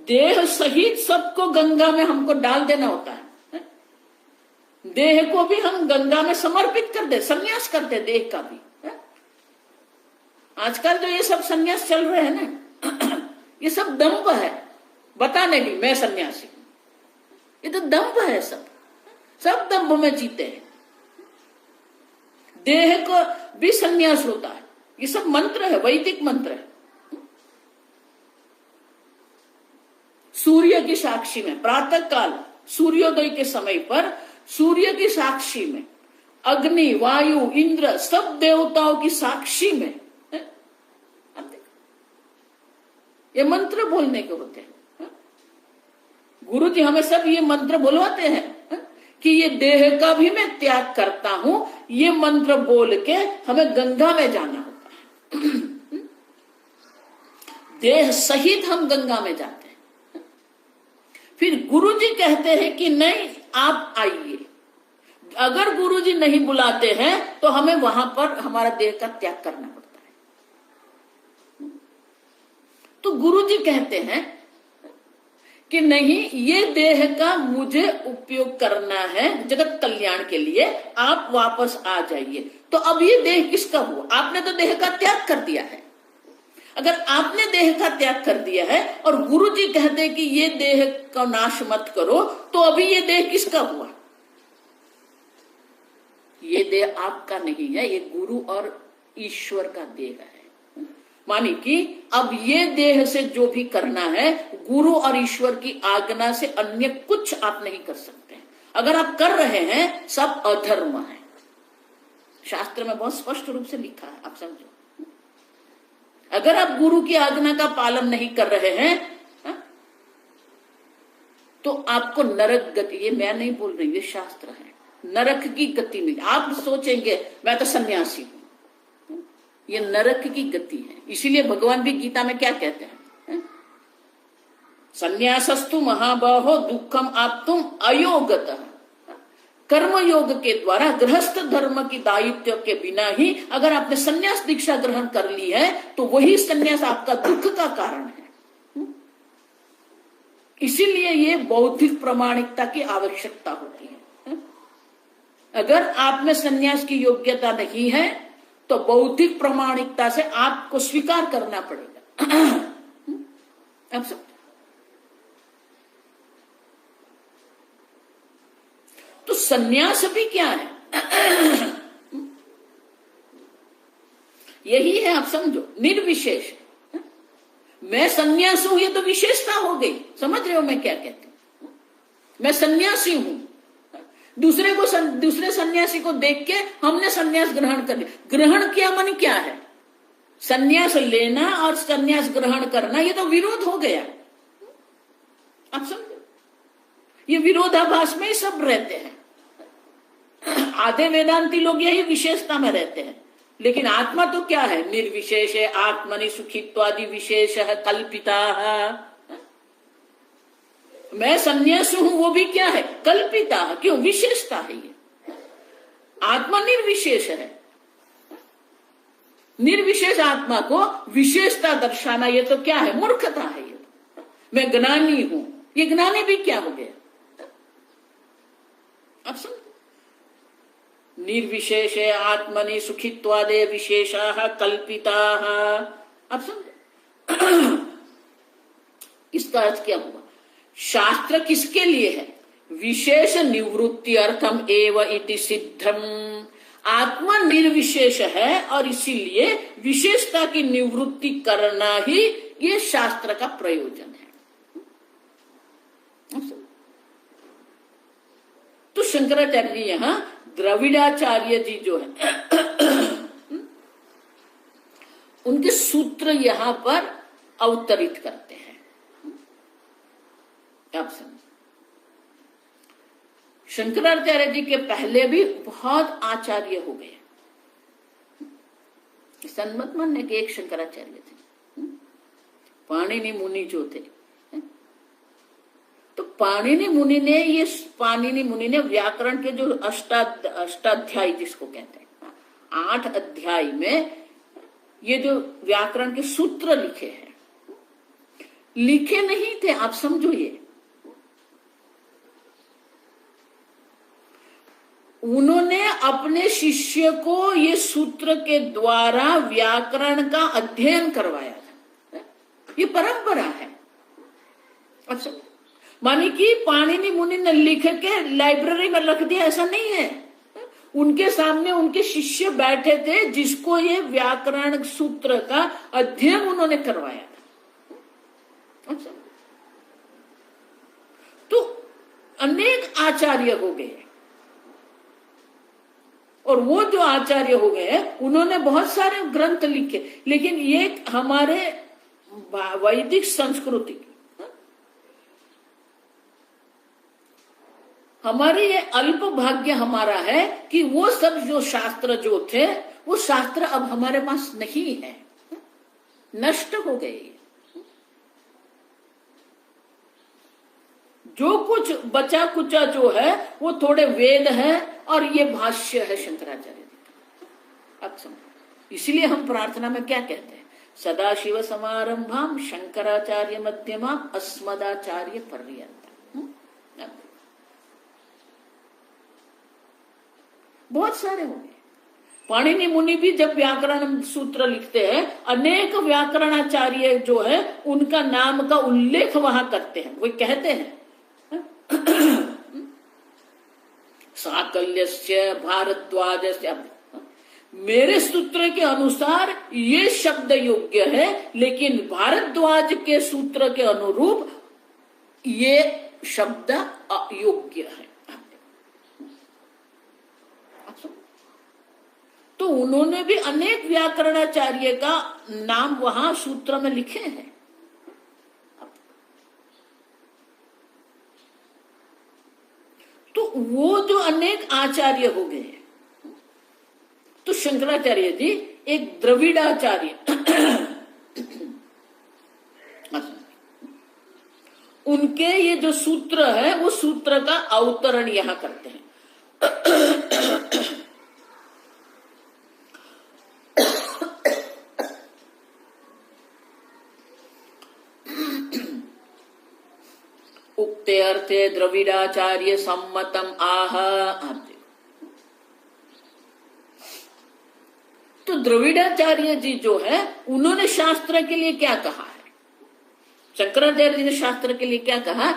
देह सहित सबको गंगा में हमको डाल देना होता है। देह को भी हम गंगा में समर्पित कर दे, सन्यास कर दे देह का भी। आजकल जो ये सब सन्यास चल रहे हैं ना, ये सब दंभ है, बताने की मैं सन्यासी हूं। ये तो दंभ है, सब दंभ में जीते हैं। देह को भी सन्यास होता है, ये सब मंत्र है, वैदिक मंत्र है। सूर्य की साक्षी में प्रातः काल सूर्योदय के समय पर सूर्य की साक्षी में, अग्नि, वायु, इंद्र, सब देवताओं की साक्षी में ये मंत्र बोलने के होते हैं। गुरु जी हमें सब ये मंत्र बोलवाते हैं कि ये देह का भी मैं त्याग करता हूं, ये मंत्र बोल के हमें गंगा में जाना होता है। देह सहित हम गंगा में जाते हैं। फिर गुरु जी कहते हैं कि नहीं आप आइए। अगर गुरु जी नहीं बुलाते हैं तो हमें वहां पर हमारा देह का त्याग करना पड़ता है। तो गुरु जी कहते हैं कि नहीं, ये देह का मुझे उपयोग करना है जगत कल्याण के लिए, आप वापस आ जाइए। तो अब ये देह किसका हुआ? आपने तो देह का त्याग कर दिया है। अगर आपने देह का त्याग कर दिया है और गुरु जी कहते हैं कि ये देह का नाश मत करो, तो अभी ये देह किसका हुआ? ये देह आपका नहीं है, ये गुरु और ईश्वर का देह है। मानी कि अब ये देह से जो भी करना है, गुरु और ईश्वर की आज्ञा से अन्य कुछ आप नहीं कर सकते। अगर आप कर रहे हैं, सब अधर्म है। शास्त्र में बहुत स्पष्ट रूप से लिखा है, आप समझो। अगर आप गुरु की आज्ञा का पालन नहीं कर रहे हैं तो आपको नरक गति, ये मैं नहीं बोल रही, ये शास्त्र है, नरक की गति मिली। आप सोचेंगे मैं तो सन्यासी हूं, ये नरक की गति है। इसीलिए भगवान भी गीता में क्या कहते हैं? संन्यासस्तु महाबाहो दुखम आप्तुम अयोगतः। कर्म योग के द्वारा गृहस्थ धर्म की दायित्व के बिना ही अगर आपने संन्यास दीक्षा ग्रहण कर ली है तो वही संन्यास आपका दुख का कारण है। इसीलिए ये बौद्धिक प्रामाणिकता की आवश्यकता होती है। अगर आप में संन्यास की योग्यता नहीं है तो बौद्धिक प्रामाणिकता से आपको स्वीकार करना पड़ेगा। अब सब तो सन्यास भी क्या है? यही है, आप समझो, निर्विशेष। मैं सन्यास हूं, ये तो विशेषता हो गई। समझ रहे हो मैं क्या कहती हूं? मैं सन्यासी हूं, दूसरे सन्यासी को देख के हमने सन्यास ग्रहण कर लिया। ग्रहण किया माने क्या है? सन्यास लेना और सन्यास ग्रहण करना, ये तो विरोध हो गया। आप समझो, ये विरोधाभास में ही सब रहते हैं। आधे वेदांती लोग यही विशेषता में रहते हैं, लेकिन आत्मा तो क्या है? निर्विशेष है। आत्मनि सुखित्वादि विशेष है कल्पिता। मैं सन्यासी हूं, वो भी क्या है? कल्पिता। क्यों? विशेषता है। ये आत्मा निर्विशेष है। निर्विशेष आत्मा को विशेषता दर्शाना, ये तो क्या है? मूर्खता है। ये मैं ज्ञानी हूं, ये ज्ञानी भी क्या हो गया? अब समझो, निर्विशेष आत्मनि सुखित्वादे विशेषा कल्पिता। अब समझो इसका अर्थ क्या हुआ? शास्त्र किसके लिए है? विशेष निवृत्ति अर्थम एव इति सिद्धम। आत्मा निर्विशेष है और इसीलिए विशेषता की निवृत्ति करना ही ये शास्त्र का प्रयोजन है। तो शंकराचार्य जी यहां द्रविड़ाचार्य जी जो है उनके सूत्र यहां पर अवतरित करते हैं। आप समझ, शंकराचार्य जी के पहले भी बहुत आचार्य हो गए। सन्मत मानने के एक शंकराचार्य थे, पाणिनि मुनि जो थे। तो पाणिनि मुनि ने व्याकरण के जो अष्टाध्यायी जिसको कहते हैं, 8 अध्याय में ये जो व्याकरण के सूत्र लिखे हैं, लिखे नहीं थे, आप समझो। ये उन्होंने अपने शिष्य को ये सूत्र के द्वारा व्याकरण का अध्ययन करवाया था। ये परंपरा है। अच्छा, मानी कि पाणिनि मुनि ने लिख के लाइब्रेरी में रख दिया, ऐसा नहीं है। उनके सामने उनके शिष्य बैठे थे जिसको ये व्याकरण सूत्र का अध्ययन उन्होंने करवाया था। अच्छा, तो अनेक आचार्य हो गए, और वो जो आचार्य हो गए उन्होंने बहुत सारे ग्रंथ लिखे, लेकिन ये हमारे वैदिक संस्कृति, हमारे ये अल्प भाग्य हमारा है कि वो सब जो शास्त्र जो थे वो शास्त्र अब हमारे पास नहीं है, नष्ट हो गए। जो कुछ बचा कुचा जो है वो थोड़े वेद है और ये भाष्य है शंकराचार्य जी का। अब समझो, इसलिए हम प्रार्थना में क्या कहते हैं, सदाशिव समारंभाम शंकराचार्य मध्यमाम अस्मदाचार्य पर्यंतम। बहुत सारे होंगे। पाणिनि मुनि भी जब व्याकरण सूत्र लिखते हैं, अनेक व्याकरणाचार्य जो है उनका नाम का उल्लेख वहां करते हैं। वो कहते हैं साकल्यस्य भारद्वाजस्य, मेरे सूत्र के अनुसार ये शब्द योग्य है, लेकिन भारद्वाज के सूत्र के अनुरूप ये शब्द अयोग्य है। तो उन्होंने भी अनेक व्याकरणाचार्य का नाम वहां सूत्र में लिखे हैं। तो वो जो अनेक आचार्य हो गए, तो शंकराचार्य जी एक द्रविड़ाचार्य उनके ये जो सूत्र है वो सूत्र का अवतरण यहां करते हैं। उक्ते अर्थे द्रविड़ाचार्य सम्मतम आह। तो द्रविड़ाचार्य जी जो है उन्होंने शास्त्र के लिए क्या कहा है, शंकराचार्य जी ने शास्त्र के लिए क्या कहा,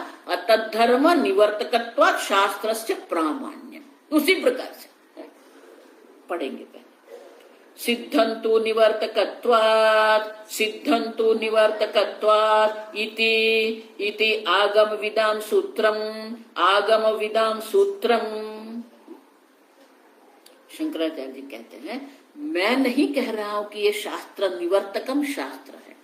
तद्धर्म निवर्तकत्वात् शास्त्रस्य प्रामाण्यम। उसी प्रकार से पढ़ेंगे पहले, सिद्धंतु निवर्तकत्वात्, सिद्धंतु निवर्तकत्वात् इति आगम विदाम सूत्रम, आगम विदाम सूत्रम। शंकराचार्य जी कहते हैं मैं नहीं कह रहा हूं कि ये शास्त्र निवर्तकम शास्त्र है,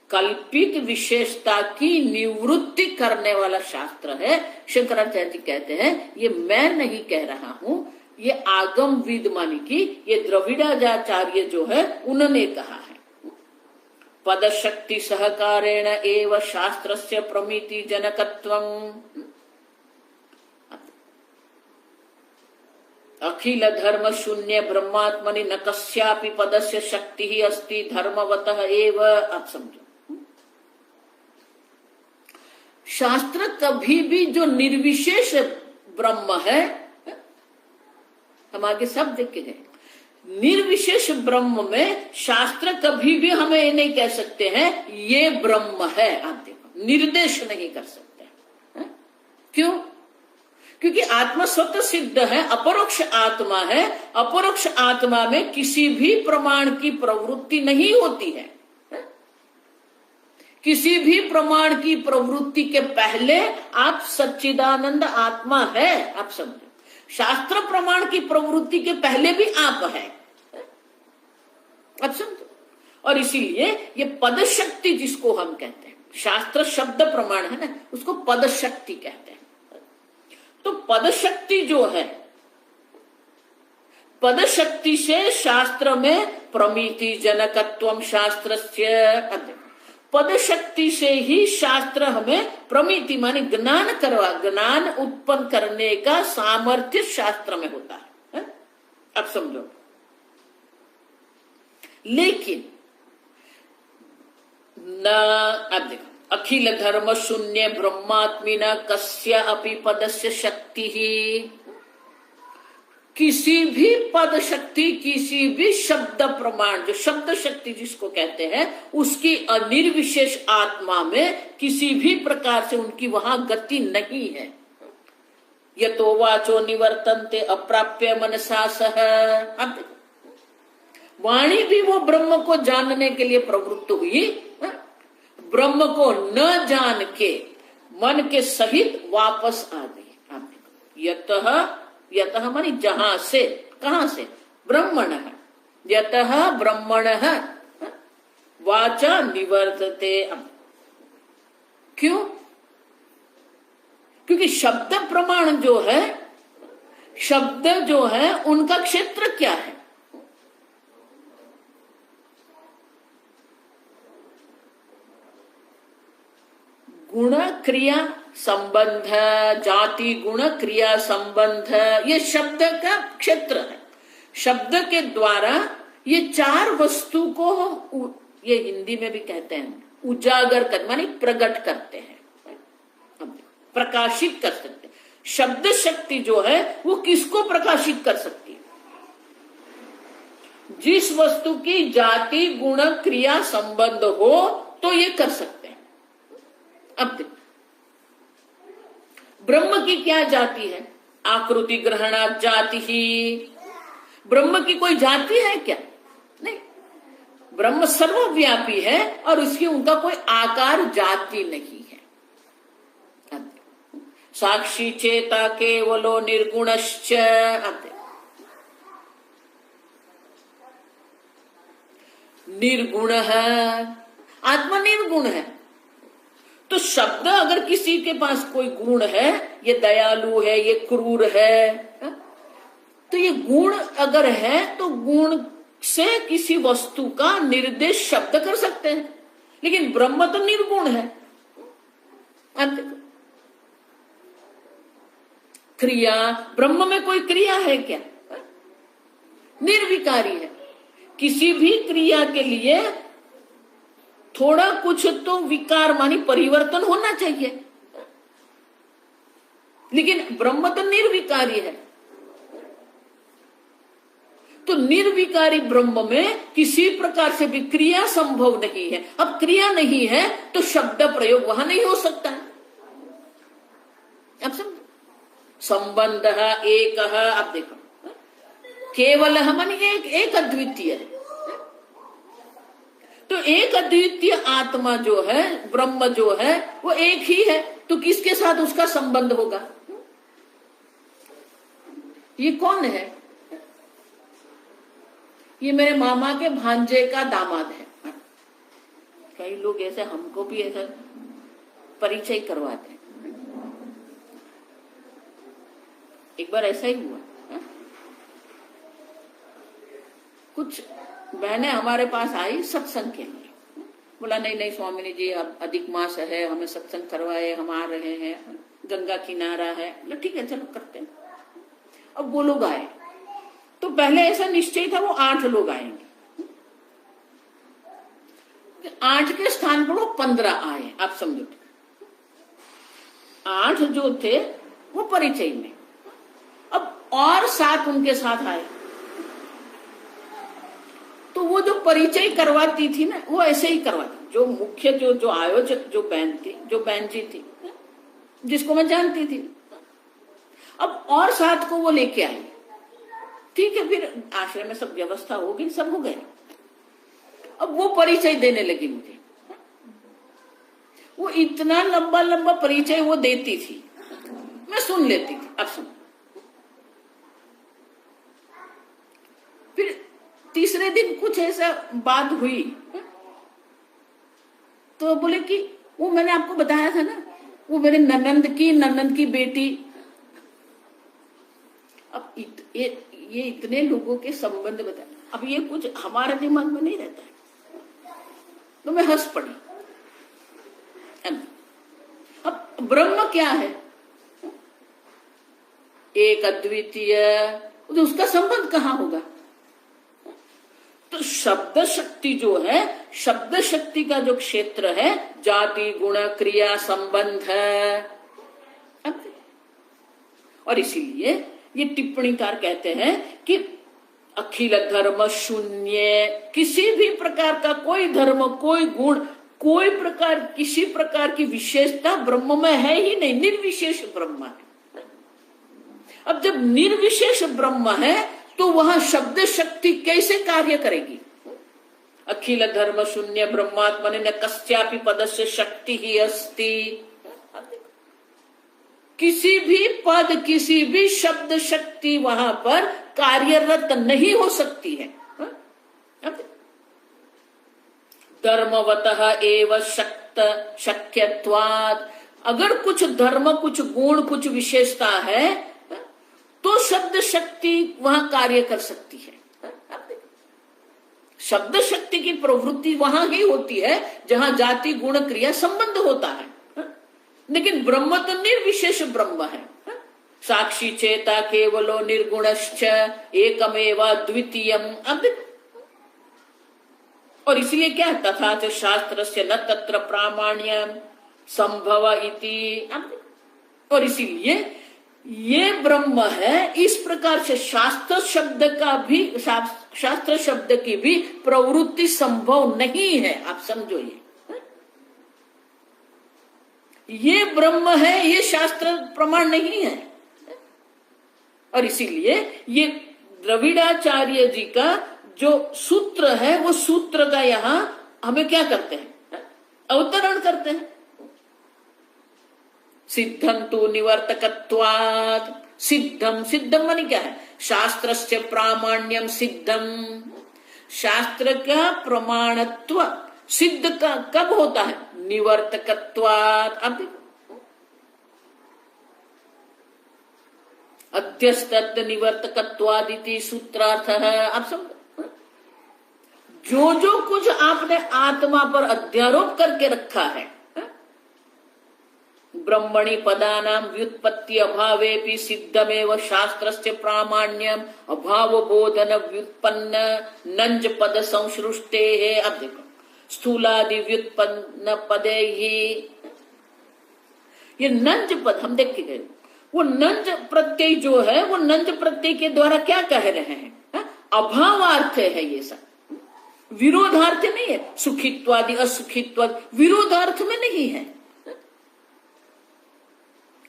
कल्पित विशेषता की निवृत्ति करने वाला शास्त्र है। शंकराचार्य जी कहते हैं ये मैं नहीं कह रहा हूं, ये आगम विद मानी कि ये द्रविड़ाचार्य जो है उन्होंने कहा है। पद शक्ति सहकारेण एव शास्त्रस्य प्रमिति जनकत्वम्, अखिल धर्म शून्य ब्रह्मात्मनि न कस्यापि पदस्य शक्ति ही अस्ति धर्मवतः एव। आप समझो, शास्त्र कभी भी जो निर्विशेष ब्रह्म है, हम आगे सब देख गए, निर्विशेष ब्रह्म में शास्त्र कभी भी हमें ये नहीं कह सकते हैं ये ब्रह्म है। आप देखो, निर्देश नहीं कर सकते। क्यों? क्योंकि आत्मा स्वतः सिद्ध है, अपरोक्ष आत्मा है। अपरोक्ष आत्मा में किसी भी प्रमाण की प्रवृत्ति नहीं होती है। किसी भी प्रमाण की प्रवृत्ति के पहले आप सच्चिदानंद आत्मा है। आप समझो, शास्त्र प्रमाण की प्रवृत्ति के पहले भी आप है। आप समझो, और इसीलिए ये पद शक्ति जिसको हम कहते हैं, शास्त्र शब्द प्रमाण है ना, उसको पद शक्ति कहते हैं। तो पद शक्ति जो है, पद शक्ति से शास्त्र में प्रमिति जनकत्वम शास्त्रस्य, पद शक्ति से ही शास्त्र हमें प्रमिति माने ज्ञान उत्पन्न करने का सामर्थ्य शास्त्र में होता है। अब समझो, लेकिन न, अब देखो, अखिल धर्म शून्य ब्रह्मात्मी न कस्य अपि पदस्य शक्ति ही, किसी भी पद शक्ति, किसी भी शब्द प्रमाण, जो शब्द शक्ति जिसको कहते हैं, उसकी अनिर्विशेष आत्मा में किसी भी प्रकार से उनकी वहां गति नहीं है। यतो वाचो निवर्तन्ते अप्राप्य मनसा सह, अब वाणी भी वो ब्रह्म को जानने के लिए प्रवृत्त हुई, ब्रह्म को न जान के मन के सहित वापस आ गई। आप देखो, यतः मानी जहां से, कहां से, ब्रह्मणः, यतः ब्रह्मणः वाचा निवर्तते। क्यों? क्योंकि शब्द प्रमाण जो है, शब्द जो है उनका क्षेत्र क्या है? गुण क्रिया संबंध, जाति गुण क्रिया संबंध, ये शब्द का क्षेत्र है। शब्द के द्वारा ये चार वस्तु को, ये हिंदी में भी कहते हैं, उजागर कर मानी प्रकट करते हैं, प्रकाशित कर सकते हैं। शब्द शक्ति जो है वो किसको प्रकाशित कर सकती है? जिस वस्तु की जाति गुण क्रिया संबंध हो तो ये कर सकते हैं। अब ब्रह्म की क्या जाति है? आकृति ग्रहणा जाति ही। ब्रह्म की कोई जाति है क्या? नहीं, ब्रह्म सर्वव्यापी है और उसकी उनका कोई आकार जाति नहीं है। साक्षी चेता केवलो निर्गुणश्च, निर्गुण है, आत्मा निर्गुण है। तो शब्द अगर किसी के पास कोई गुण है, ये दयालु है, ये क्रूर है, तो ये गुण अगर है तो गुण से किसी वस्तु का निर्देश शब्द कर सकते हैं, लेकिन ब्रह्म तो निर्गुण है। क्रिया, ब्रह्म में कोई क्रिया है क्या? निर्विकारी है। किसी भी क्रिया के लिए थोड़ा कुछ तो विकार मानी परिवर्तन होना चाहिए, लेकिन ब्रह्म तो निर्विकारी है। तो निर्विकारी ब्रह्म में किसी प्रकार से भी क्रिया संभव नहीं है। अब क्रिया नहीं है तो शब्द प्रयोग वहां नहीं हो सकता है। अब समझो, संबंध एक, अब देखो, केवल मानी एक अद्वितीय है। तो एक अद्वितीय आत्मा जो है, ब्रह्म जो है, वो एक ही है, तो किसके साथ उसका संबंध होगा? ये कौन है? ये मेरे मामा के भांजे का दामाद है। कई लोग ऐसे हमको भी ऐसा परिचय करवाते हैं। एक बार ऐसा ही हुआ, कुछ बहनें हमारे पास आई सत्संग के लिए। बोला नहीं नहीं स्वामिनी जी, अब अधिक मास है, हमें सत्संग करवाए, हम आ रहे हैं, गंगा किनारा है। बोला ठीक है चलो करते हैं। अब वो लोग आए तो पहले ऐसा निश्चय था वो 8 लोग आएंगे, 8 के स्थान पर वो 15 आए। आप समझो, 8 जो थे वो परिचय में, अब और 7 उनके साथ आए। तो वो जो परिचय करवाती थी ना, वो ऐसे ही करवाती, जो मुख्य जो आयोजक जो बहन थी, जो बहन जी थी, जिसको मैं जानती थी, अब और 7 को वो लेके आई। ठीक है, फिर आश्रम में सब व्यवस्था हो गई, सब हो गए। अब वो परिचय देने लगी मुझे। वो इतना लंबा लंबा परिचय वो देती थी, मैं सुन लेती थी। अब सुन, फिर तीसरे दिन कुछ ऐसा बात हुई तो बोले कि वो मैंने आपको बताया था ना, वो मेरे ननंद की बेटी। अब ये इतने लोगों के संबंध बताए, अब ये कुछ हमारे दिमाग में नहीं रहता है, तो मैं हंस पड़ी। अब ब्रह्म क्या है? एक अद्वितीय, तो उसका संबंध कहाँ होगा? तो शब्द शक्ति जो है, शब्द शक्ति का जो क्षेत्र है, जाति गुण क्रिया संबंध है। और इसीलिए ये टिप्पणीकार कहते हैं कि अखिल धर्म शून्य, किसी भी प्रकार का कोई धर्म, कोई गुण, कोई प्रकार, किसी प्रकार की विशेषता ब्रह्म में है ही नहीं, निर्विशेष ब्रह्म है। अब जब निर्विशेष ब्रह्म है तो वहां शब्द शक्ति कैसे कार्य करेगी? अखिल धर्म शून्य ब्रह्मात्मने न कस्यापि पदस्य शक्ति ही अस्ति। किसी भी पद, किसी भी शब्द शक्ति वहां पर कार्यरत नहीं हो सकती है। धर्मवतः एव शक्त शक्यत्वात्, अगर कुछ धर्म, कुछ गुण, कुछ विशेषता है तो शब्द शक्ति वहां कार्य कर सकती है। शब्द शक्ति की प्रवृत्ति वहां ही होती है जहां जाति गुण क्रिया संबंध होता है। लेकिन ब्रह्म तो निर्विशेष ब्रह्म है। साक्षी चेता केवलो निर्गुणश्च एकमेव द्वितीयम्। और इसलिए क्या, तथा च शास्त्रस्य न तत्र प्रामाण्यम संभव इति। और इसीलिए ये ब्रह्म है, इस प्रकार से शास्त्र शब्द का भी, शास्त्र शब्द की भी प्रवृत्ति संभव नहीं है। आप समझो, ये ब्रह्म है, ये शास्त्र प्रमाण नहीं है। और इसीलिए ये द्रविड़ाचार्य जी का जो सूत्र है, वो सूत्र का यहां हमें क्या करते हैं, अवतरण करते हैं। सिद्धम तो निवर्तकत्वात्, सिद्धम, सिद्धम माने क्या है? शास्त्रस्य प्रामाण्यम सिद्धम, शास्त्र का प्रमाणत्व सिद्ध का कब होता है? निवर्तकत्वात्। अब अध्यस्तत् निवर्तकत्वादिति सूत्रार्थ है। आप समझो, जो जो कुछ आपने आत्मा पर अध्यारोप करके रखा है, ब्रह्मणि पदानां व्युत्पत्ति अभावेपि सिद्धमेव शास्त्रस्य प्रामाण्यम अभाव बोधन व्युत्पन्न नंज पद संश्रुष्टे है। अब देखो, स्थूलादि व्युत्पन्न पदे ही, ये नंज पद हम देख के गए, वो नंज प्रत्यय जो है, वो नंज प्रत्यय के द्वारा क्या कह रहे हैं? अभावार्थ है। ये सब विरोधार्थ नहीं है। सुखित्वादि असुखित्वादि विरोधार्थ में नहीं है,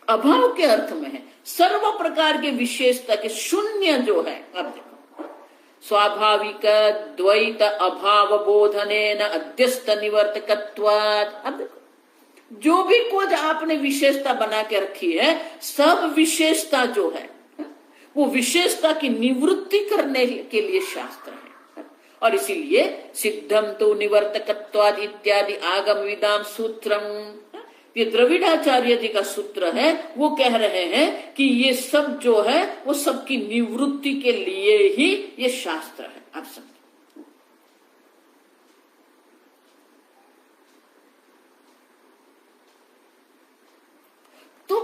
अभाव के अर्थ में है। सर्व प्रकार के विशेषता के शून्य जो है, अब देखो, स्वाभाविक द्वैत अभाव बोधने न अध्यस्त निवर्तकत्वात्। अब देखो, जो भी कुछ आपने विशेषता बना के रखी है, सब विशेषता जो है वो विशेषता की निवृत्ति करने के लिए शास्त्र है। और इसीलिए सिद्धम तो निवर्तकत्वाद इत्यादि आगम विदाम सूत्रम, ये द्रविड़ाचार्य जी का सूत्र है। वो कह रहे हैं कि ये सब जो है वो सबकी निवृत्ति के लिए ही ये शास्त्र है। आप समझ, तो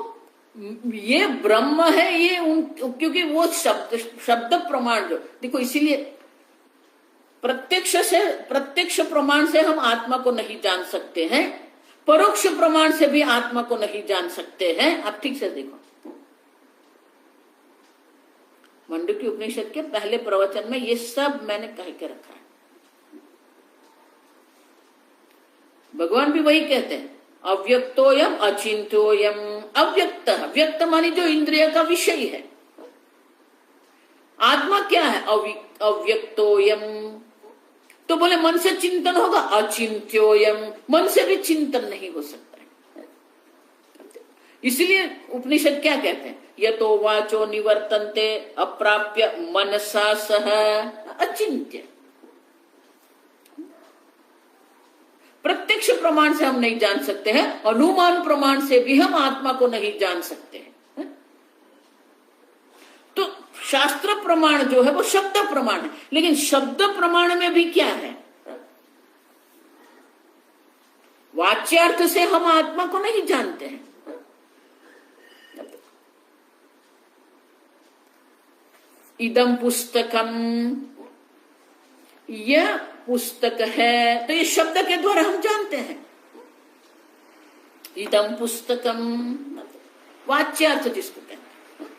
ये ब्रह्म है, ये क्योंकि वो शब्द प्रमाण जो देखो, इसीलिए प्रत्यक्ष प्रमाण से हम आत्मा को नहीं जान सकते हैं, परोक्ष प्रमाण से भी आत्मा को नहीं जान सकते हैं। आप ठीक से देखो, मंडूक्य उपनिषद के पहले प्रवचन में ये सब मैंने कह के रखा है। भगवान भी वही कहते हैं, अव्यक्तोयम अचिंत्योयम। अव्यक्त, व्यक्त मानी जो इंद्रिय का विषय है। आत्मा क्या है? अव्यक्तोयम। तो बोले मन से चिंतन होगा, अचिंत्योयम, मन से भी चिंतन नहीं हो सकता है। इसलिए उपनिषद क्या कहते हैं, यतो वाचो निवर्तन्ते अप्राप्य मनसा सह अचिंत्य। प्रत्यक्ष प्रमाण से हम नहीं जान सकते हैं, अनुमान प्रमाण से भी हम आत्मा को नहीं जान सकते हैं। तो शास्त्र प्रमाण जो है वो शब्द प्रमाण है, लेकिन शब्द प्रमाण में भी क्या है, वाच्यार्थ से हम आत्मा को नहीं जानते हैं। इदम पुस्तकम, यह पुस्तक है, तो ये शब्द के द्वारा हम जानते हैं। इदम पुस्तकम वाच्यार्थ जिसको कहते हैं,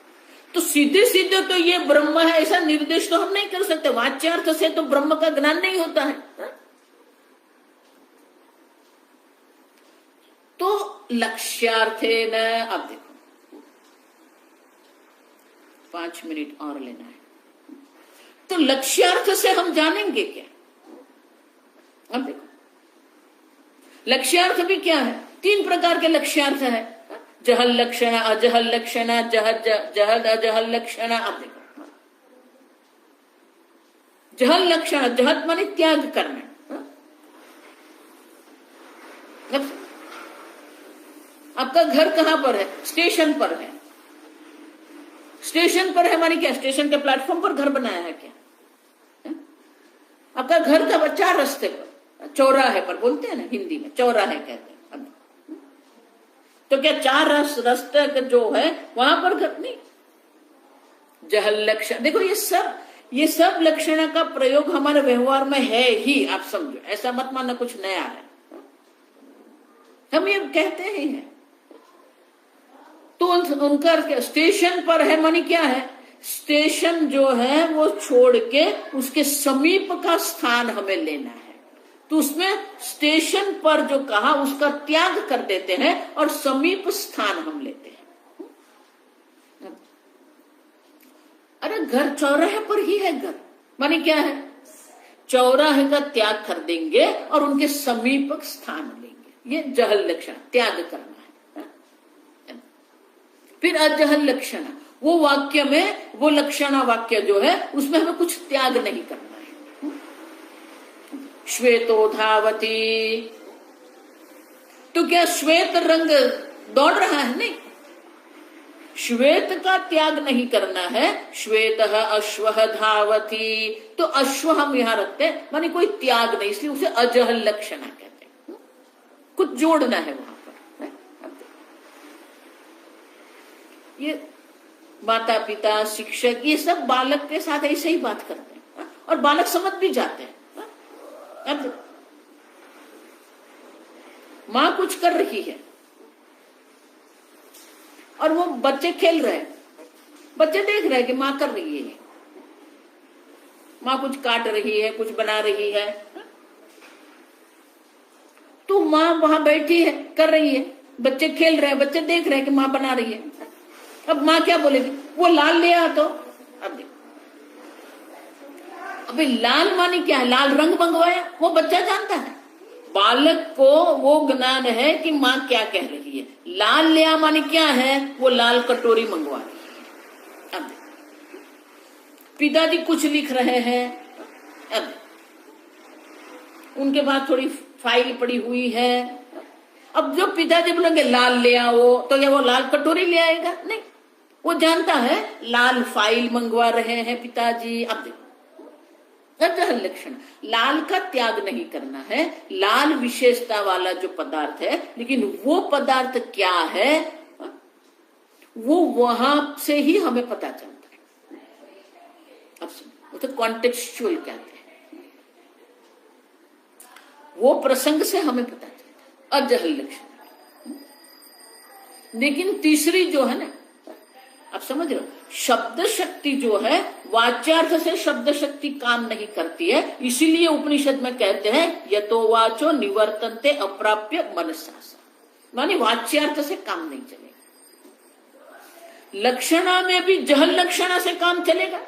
तो सीधे सीधे तो ये ब्रह्म है ऐसा निर्देश तो हम नहीं कर सकते। वाच्यार्थ से तो ब्रह्म का ज्ञान नहीं होता है। तो लक्ष्यार्थे न, अब देखो 5 मिनट और लेना है, तो लक्ष्यार्थ से हम जानेंगे क्या? अब देखो लक्ष्यार्थ भी क्या है, 3 प्रकार के लक्ष्यार्थ है, जहल लक्षण, अजहल लक्षण, जहल अजहल लक्षण। अब देखो जहल लक्षण, जहत माने त्याग करना। आपका घर कहां पर है? स्टेशन पर है। स्टेशन पर है माने क्या? स्टेशन के प्लेटफॉर्म पर घर बनाया है क्या? आपका घर का 4 रास्ते पर, चौराहे पर बोलते हैं ना हिंदी में, चौराहे कहते हैं। तो क्या 4 रास्ते जो है वहां पर घर नहीं? जहल लक्षण, देखो ये सब लक्षण का प्रयोग हमारे व्यवहार में है ही, आप समझो, ऐसा मत मानना कुछ नया है, हम ये कहते ही हैं। तो उनका स्टेशन पर है मानी क्या है? स्टेशन जो है वो छोड़ के उसके समीप का स्थान हमें लेना है, तो उसमें स्टेशन पर जो कहा उसका त्याग कर देते हैं और समीप स्थान हम लेते हैं। अरे घर चौराहे पर ही है, घर मानी क्या है? चौराहे का त्याग कर देंगे और उनके समीप स्थान लेंगे, ये जहल लक्षण, त्याग करना है। फिर अजहल लक्षण, वो वाक्य में, वो लक्षणा वाक्य जो है उसमें हमें कुछ त्याग नहीं करना है। श्वेतो धावती, तो क्या श्वेत रंग दौड़ रहा है? नहीं, श्वेत का त्याग नहीं करना है। श्वेत अश्वः धावती, तो अश्व हम यहां रखते हैं माने कोई त्याग नहीं, इसलिए उसे अजहल लक्षणा कहते हैं। कुछ जोड़ना है वहां पर। ये माता पिता शिक्षक ये सब बालक के साथ ऐसे ही बात करते हैं और बालक समझ भी जाते हैं। अब माँ कुछ कर रही है और वो बच्चे खेल रहे हैं, बच्चे देख रहे हैं कि माँ कर रही है, माँ कुछ काट रही है, कुछ बना रही है, तो माँ वहां बैठी है, कर रही है, बच्चे खेल रहे हैं, बच्चे देख रहे हैं कि माँ बना रही है। अब माँ क्या बोलेगी? वो लाल ले आ, तो अब देखो, अभी लाल माने क्या है? लाल रंग मंगवाया, वो बच्चा जानता है, बालक को वो ज्ञान है कि माँ क्या कह रही है। लाल ले आ माने क्या है? वो लाल कटोरी मंगवा रही है। अब पिताजी कुछ लिख रहे हैं, अब उनके पास थोड़ी फाइल पड़ी हुई है, अब जो पिताजी बोलेंगे लाल ले आओ, तो क्या वो लाल कटोरी ले आएगा? नहीं, वो जानता है लाल फाइल मंगवा रहे हैं पिताजी। अब देखो अजहल लक्षण, लाल का त्याग नहीं करना है, लाल विशेषता वाला जो पदार्थ है, लेकिन वो पदार्थ क्या है वो वहां से ही हमें पता चलता है। अब सुनो, तो कॉन्टेक्चुअल कहते हैं, वो प्रसंग से हमें पता चलता है, अजहल लक्षण। लेकिन तीसरी जो है ना, आप समझ रहे हो, शब्द शक्ति जो है वाच्यार्थ से शब्द शक्ति काम नहीं करती है, इसीलिए उपनिषद में कहते हैं यतो वाचो निवर्तन्ते अप्राप्य मनसा, माने वाच्यार्थ से काम नहीं चलेगा। लक्षणा में भी जहल लक्षणा से काम चलेगा,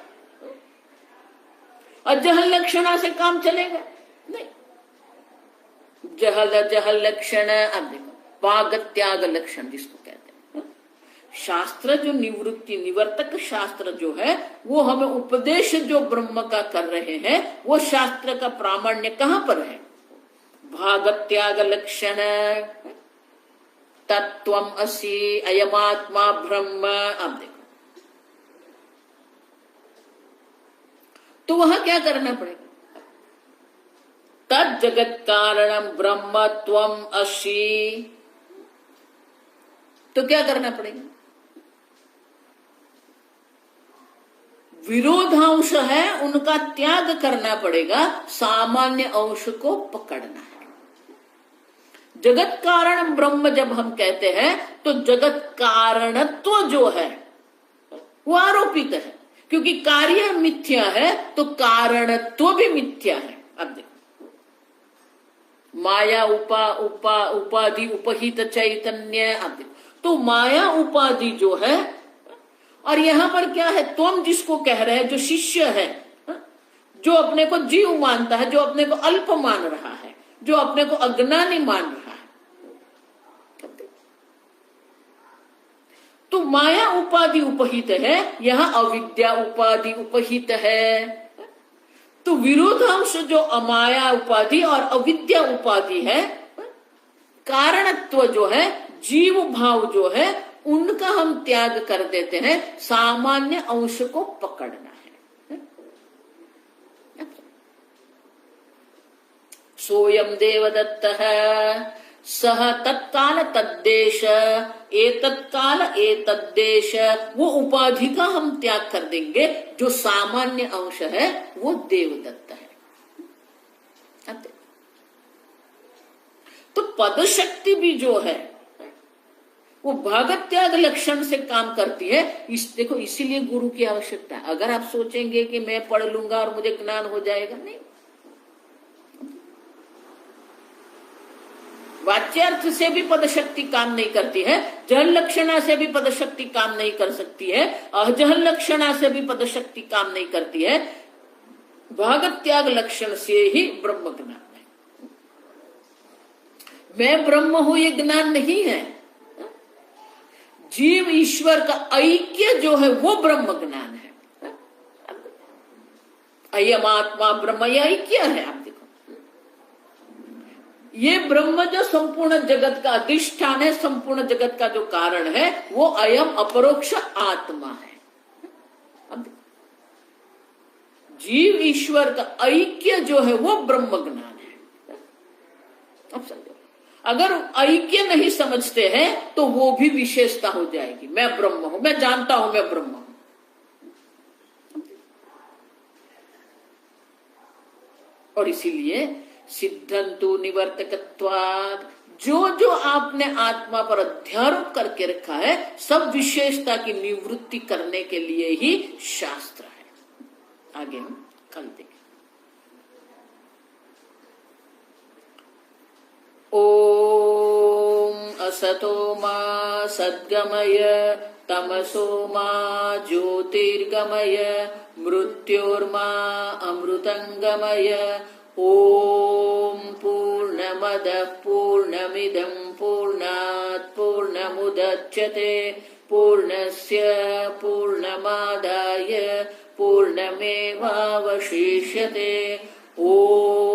अजहल लक्षणा से काम चलेगा नहीं। जहल लक्षण, अब देखो वाग त्याग लक्षण जिसको कहते हैं। शास्त्र जो निवृत्ति निवर्तक शास्त्र जो है वो हमें उपदेश जो ब्रह्म का कर रहे हैं, वो शास्त्र का प्रामाण्य कहां पर है? भाग त्याग लक्षण तत्वम असि अयमात्मा ब्रह्म। आप देखो तो वहां क्या करना पड़ेगा? तद जगत कारणम ब्रह्म त्वम असि। तो क्या करना पड़ेगा? विरोधांश है उनका त्याग करना पड़ेगा, सामान्य अंश को पकड़ना है। जगत कारण ब्रह्म जब हम कहते हैं तो जगत कारणत्व जो है वो आरोपित है, क्योंकि कार्य मिथ्या है तो कारणत्व भी मिथ्या है। अब देखो माया उपाधि उपहित चैतन्य। अब देखो तो माया उपाधि जो है, और यहां पर क्या है? तुम जिसको कह रहे हैं, जो शिष्य है, जो अपने को जीव मानता है, जो अपने को अल्प मान रहा है, जो अपने को अज्ञानी मान रहा है, तो माया उपाधि उपहित है, यहां अविद्या उपाधि उपहित है। तो विरोधांश जो अमाया उपाधि और अविद्या उपाधि है, कारणत्व जो है, जीव भाव जो है, उनका हम त्याग कर देते हैं, सामान्य अंश को पकड़ना है। सोयम देवदत्त सह तत्काल तद्देश एतत्काल एतद्देश। वो उपाधि का हम त्याग कर देंगे, जो सामान्य अंश है वो देवदत्त है। तो पद शक्ति भी जो है वो भागत त्याग लक्षण से काम करती है। देखो इसीलिए गुरु की आवश्यकता है। अगर आप सोचेंगे कि मैं पढ़ लूंगा और मुझे ज्ञान हो जाएगा, नहीं। वाच्यार्थ से भी पद शक्ति काम नहीं करती है, जहल लक्षणा से भी पद शक्ति काम नहीं कर सकती है, अजहल लक्षणा से भी पद शक्ति काम नहीं करती है। भागत त्याग लक्षण से ही ब्रह्म ज्ञान है। मैं ब्रह्म हूं ये ज्ञान नहीं है। जीव ईश्वर का ऐक्य जो है वो ब्रह्म ज्ञान है। अयम आत्मा ब्रह्म, यह ऐक्य है। आप देखो ये ब्रह्म जो संपूर्ण जगत का अधिष्ठान है, संपूर्ण जगत का जो कारण है, वो अयम अपरोक्ष आत्मा है। अब जीव ईश्वर का ऐक्य जो है वो ब्रह्म ज्ञान है। अब समझो, अगर ऐक्य नहीं समझते हैं तो वो भी विशेषता हो जाएगी। मैं ब्रह्म हूं, मैं जानता हूं मैं ब्रह्म हूं। और इसीलिए सिद्धंतु निवर्तकत्वात्, जो जो आपने आत्मा पर अध्यारोप करके रखा है, सब विशेषता की निवृत्ति करने के लिए ही शास्त्र है। आगे हम कल देखें। ओम असतो मा सद्गमय तमसो मा ज्योतिर्गमय मृत्योर्मा अमृतंगमय। ओम पूर्णमदः पूर्णमिदं पूर्णात् पूर्णमुदच्यते पूर्णस्य पूर्णमादाय पूर्णमेवावशिष्यते। ओम